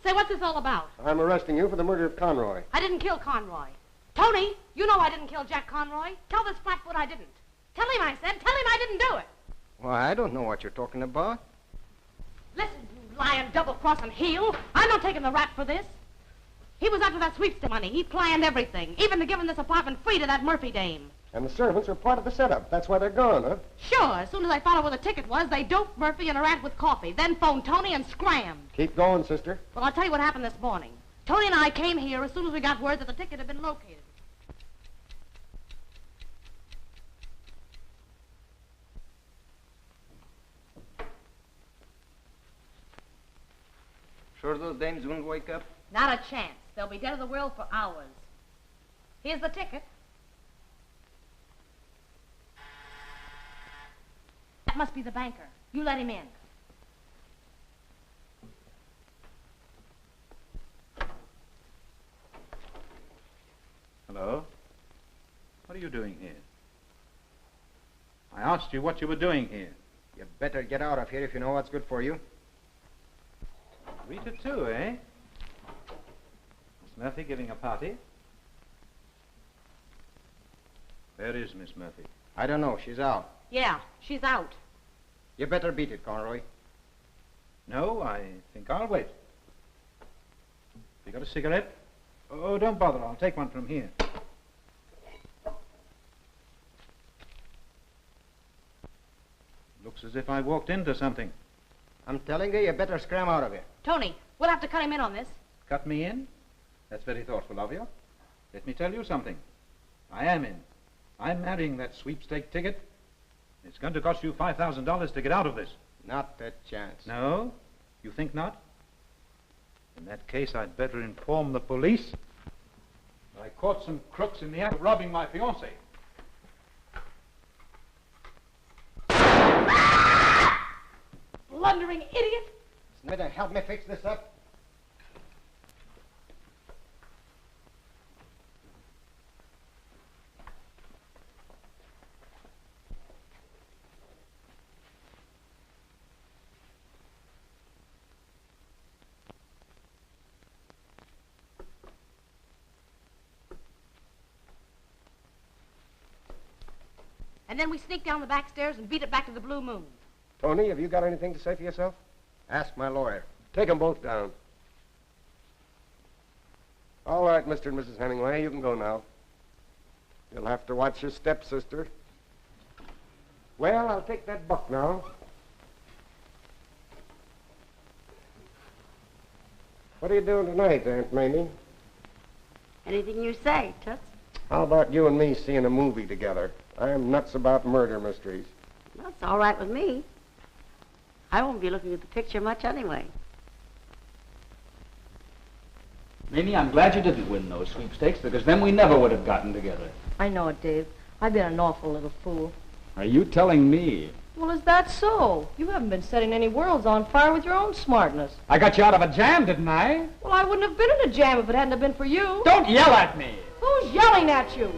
Say, what's this all about? I'm arresting you for the murder of Conroy. I didn't kill Conroy. Tony, you know I didn't kill Jack Conroy. Tell this flatfoot I didn't. Tell him I said. Tell him I didn't do it. Why, I don't know what you're talking about. Listen, you lying, double-crossing heel. I'm not taking the rap for this. He was after that sweepstake money. He planned everything, even to giving this apartment free to that Murphy dame. And the servants are part of the setup. That's why they're gone, huh? Sure, as soon as I found out where the ticket was, they doped Murphy and her aunt with coffee, then phoned Tony and scrammed. Keep going, sister. Well, I'll tell you what happened this morning. Tony and I came here as soon as we got word that the ticket had been located. Sure those dames won't wake up? Not a chance. They'll be dead of the world for hours. Here's the ticket. That must be the banker. You let him in. Hello? What are you doing here? I asked you what you were doing here. You better get out of here if you know what's good for you. Rita too, eh? Miss Murphy giving a party? Where is Miss Murphy? I don't know. She's out. Yeah, she's out. You better beat it, Conroy. No, I think I'll wait. You got a cigarette? Oh, don't bother. I'll take one from here. Looks as if I walked into something. I'm telling you, you better scram out of here. Tony, we'll have to cut him in on this. Cut me in? That's very thoughtful of you. Let me tell you something. I am in. I'm marrying that sweepstake ticket. It's going to cost you $5,000 to get out of this. Not a chance. No? You think not? In that case, I'd better inform the police. I caught some crooks in the act of robbing my fiancée. Blundering idiot! Snyder, help me fix this up. And then we sneak down the back stairs and beat it back to the Blue Moon. Tony, have you got anything to say for yourself? Ask my lawyer. Take them both down. All right, Mr. and Mrs. Hemingway, you can go now. You'll have to watch your stepsister. Well, I'll take that buck now. What are you doing tonight, Aunt Mamie? Anything you say, Toots. How about you and me seeing a movie together? I'm nuts about murder mysteries. That's all right with me. I won't be looking at the picture much anyway. Mamie, I'm glad you didn't win those sweepstakes, because then we never would have gotten together. I know it, Dave. I've been an awful little fool. Are you telling me? Well, is that so? You haven't been setting any worlds on fire with your own smartness. I got you out of a jam, didn't I? Well, I wouldn't have been in a jam if it hadn't have been for you. Don't yell at me! Who's yelling at you?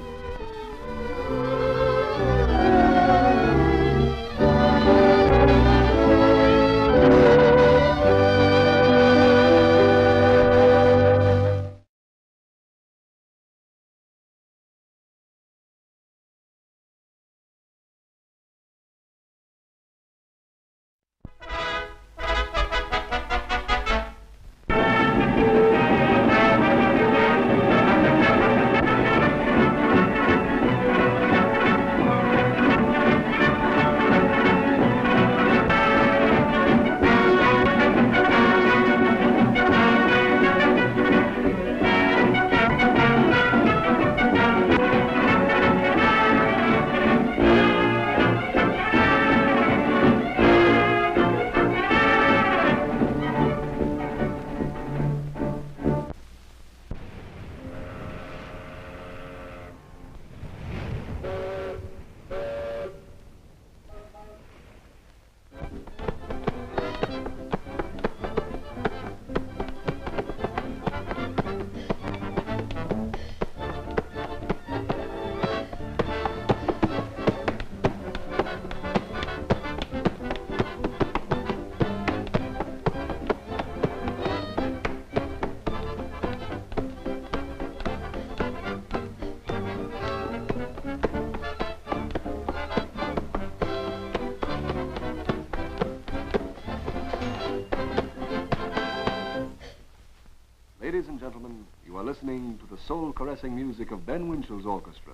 Ladies and gentlemen, you are listening to the soul-caressing music of Ben Winchell's orchestra,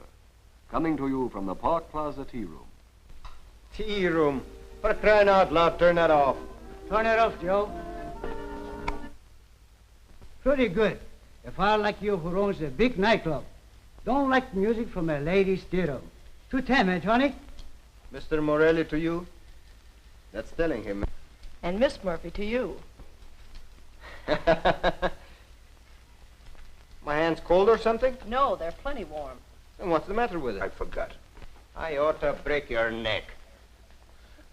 coming to you from the Park Plaza Tea Room. Tea room. For crying out loud, turn that off. Turn it off, Joe. Pretty good. A fellow like you who owns a big nightclub don't like music from a ladies' theater. 210, eh, Tony? Mr. Morelli to you. That's telling him. And Miss Murphy to you. My hand's cold or something? No, they're plenty warm. Then what's the matter with it? I forgot. I ought to break your neck.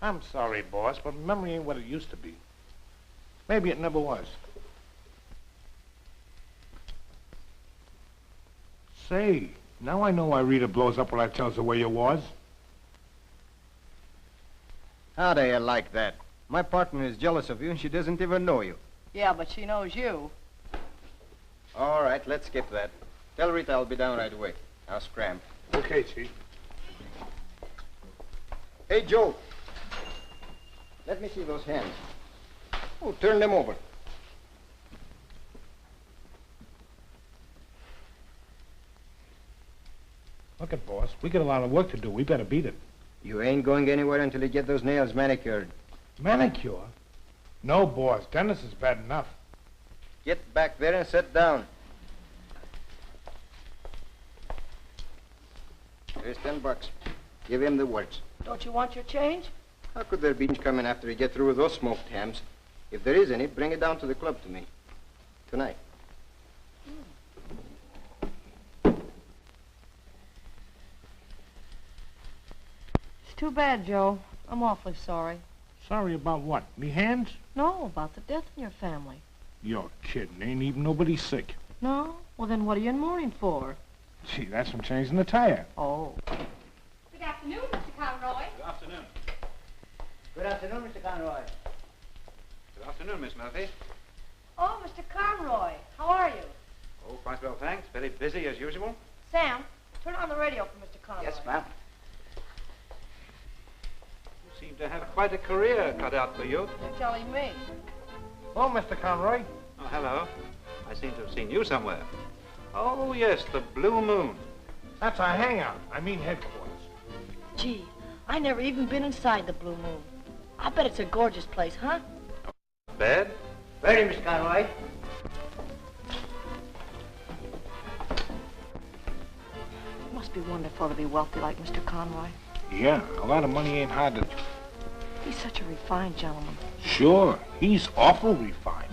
I'm sorry, boss, but memory ain't what it used to be. Maybe it never was. Say, now I know why Rita blows up when I tells her where you was. How do you like that? My partner is jealous of you and she doesn't even know you. Yeah, but she knows you. All right, let's skip that. Tell Rita I'll be down right away. I'll scram. Okay, Chief. Hey, Joe. Let me see those hands. Oh, turn them over. Look at, boss. We got a lot of work to do. We better beat it. You ain't going anywhere until you get those nails manicured. Manicure? No, boss. Dennis is bad enough. Get back there and sit down. Here's $10. Give him the works. Don't you want your change? How could there be coming after we get through with those smoked hams? If there is any, bring it down to the club to me. Tonight. It's too bad, Joe. I'm awfully sorry. Sorry about what? Me hands? No, about the death in your family. You're kidding. Ain't even nobody sick. No? Well, then what are you in mourning for? Gee, that's from changing the tire. Oh. Good afternoon, Mr. Conroy. Good afternoon. Good afternoon, Mr. Conroy. Good afternoon, Miss Murphy. Oh, Mr. Conroy. How are you? Oh, quite well, thanks. Very busy as usual. Sam, turn on the radio for Mr. Conroy. Yes, ma'am. You seem to have quite a career cut out for you. You're telling me. Oh, Mr. Conroy. Oh, hello. I seem to have seen you somewhere. Oh, yes, the Blue Moon. That's our hangout. I mean headquarters. Gee, I never even been inside the Blue Moon. I bet it's a gorgeous place, huh? Bed? Ready, Mr. Conroy. It must be wonderful to be wealthy like Mr. Conroy. Yeah, a lot of money ain't hard to... He's such a refined gentleman. Sure, he's awful refined.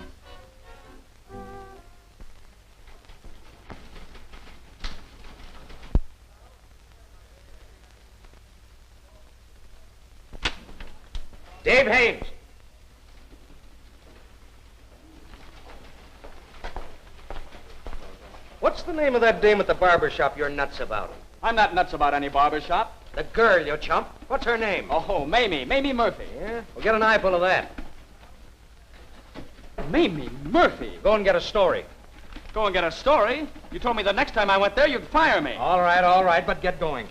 Dave Haynes. What's the name of that dame at the barber shop you're nuts about? I'm not nuts about any barber shop. The girl, you chump. What's her name? Oh, Mamie. Mamie Murphy. Yeah? Well, get an eyeful of that. Mamie Murphy? Go and get a story. Go and get a story? You told me the next time I went there, you'd fire me. All right, but get going.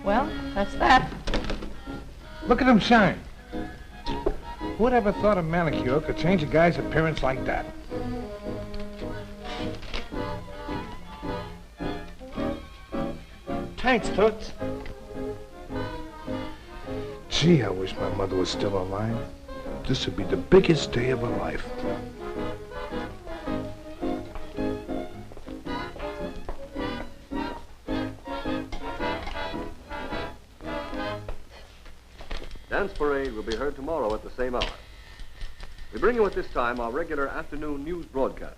Well, that's that. Look at him shine. Whoever thought a manicure could change a guy's appearance like that? Thanks, Toots. Gee, I wish my mother was still alive. This would be the biggest day of her life. Dance Parade will be heard tomorrow at the same hour. We bring you at this time our regular afternoon news broadcast.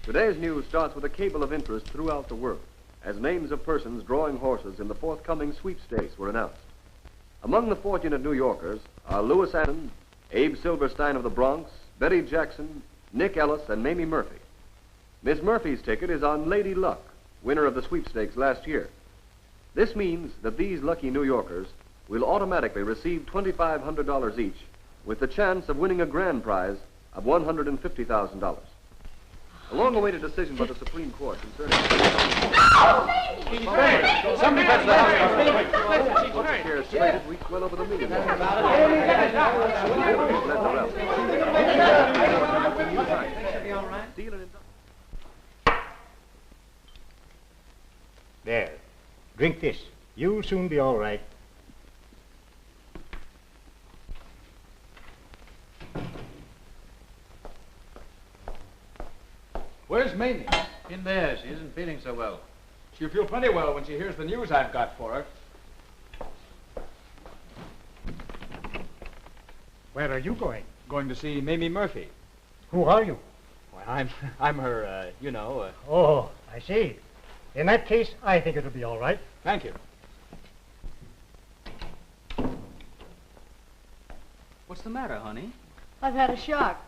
Today's news starts with a cable of interest throughout the world, as names of persons drawing horses in the forthcoming sweepstakes were announced. Among the fortunate New Yorkers are Louis Anderson, Abe Silverstein of the Bronx, Betty Jackson, Nick Ellis, and Mamie Murphy. Miss Murphy's ticket is on Lady Luck, winner of the sweepstakes last year. This means that these lucky New Yorkers will automatically receive $2,500 each, with the chance of winning a grand prize of $150,000. A long-awaited decision by the Supreme Court concerning... Somebody fetch the house. Once the chair slated, reached well over the $1 million. There. Drink this. You'll soon be all right. Where's Mamie? In there. She isn't feeling so well. She'll feel plenty well when she hears the news I've got for her. Where are you going? Going to see Mamie Murphy. Who are you? Well, I'm her, you know. Oh, I see. In that case, I think it'll be all right. Thank you. What's the matter, honey? I've had a shock.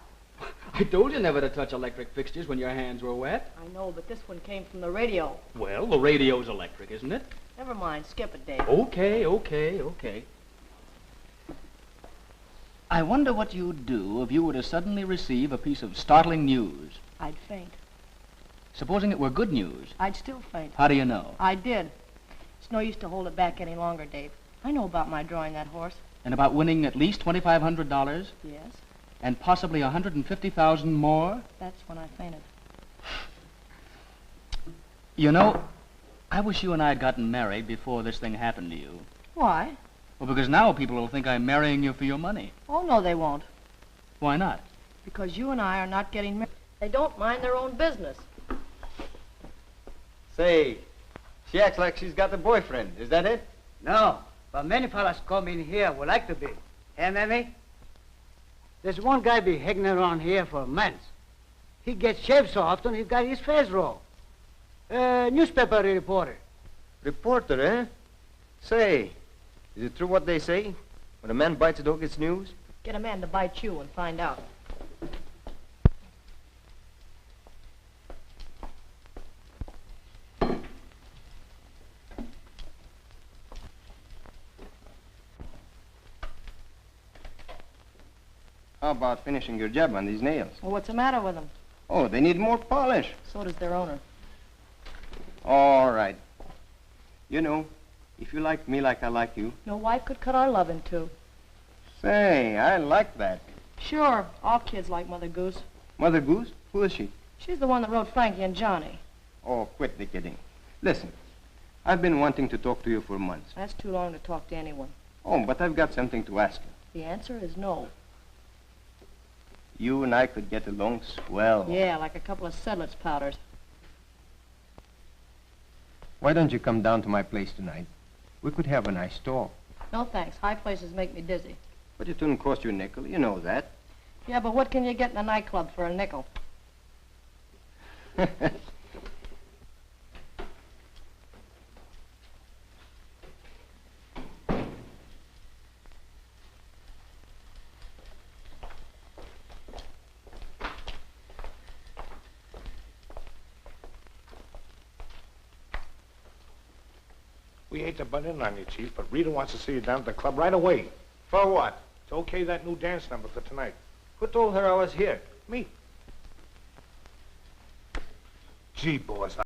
I told you never to touch electric fixtures when your hands were wet. I know, but this one came from the radio. Well, the radio's electric, isn't it? Never mind, skip it, Dave. Okay. I wonder what you'd do if you were to suddenly receive a piece of startling news. I'd faint. Supposing it were good news. I'd still faint. How do you know? I did. It's no use to hold it back any longer, Dave. I know about my drawing that horse. And about winning at least $2,500? Yes. And possibly 150,000 more? That's when I fainted. You know, I wish you and I had gotten married before this thing happened to you. Why? Well, because now people will think I'm marrying you for your money. Oh, no, they won't. Why not? Because you and I are not getting married. They don't mind their own business. Say, she acts like she's got a boyfriend. Is that it? No, but many fellas come in here would like to be. Hey, Mammy? There's one guy be hanging around here for months. He gets shaved so often he got his face rolled. Newspaper reporter. Reporter, eh? Say, is it true what they say? When a man bites a dog, it's news? Get a man to bite you and find out. How about finishing your job on these nails? Well, what's the matter with them? Oh, they need more polish. So does their owner. All right. You know, if you like me like I like you. No wife could cut our love in two. Say, I like that. Sure, all kids like Mother Goose. Mother Goose? Who is she? She's the one that wrote Frankie and Johnny. Oh, quit the kidding. Listen, I've been wanting to talk to you for months. That's too long to talk to anyone. Oh, but I've got something to ask you. The answer is no. You and I could get along swell. Yeah, like a couple of Sedlitz powders. Why don't you come down to my place tonight? We could have a nice talk. No thanks. High places make me dizzy. But it wouldn't cost you a nickel. You know that. Yeah, but what can you get in a nightclub for a nickel? We hate to butt in on you, Chief, but Rita wants to see you down at the club right away. For what? To okay that new dance number for tonight. Who told her I was here? Me. Gee, boss,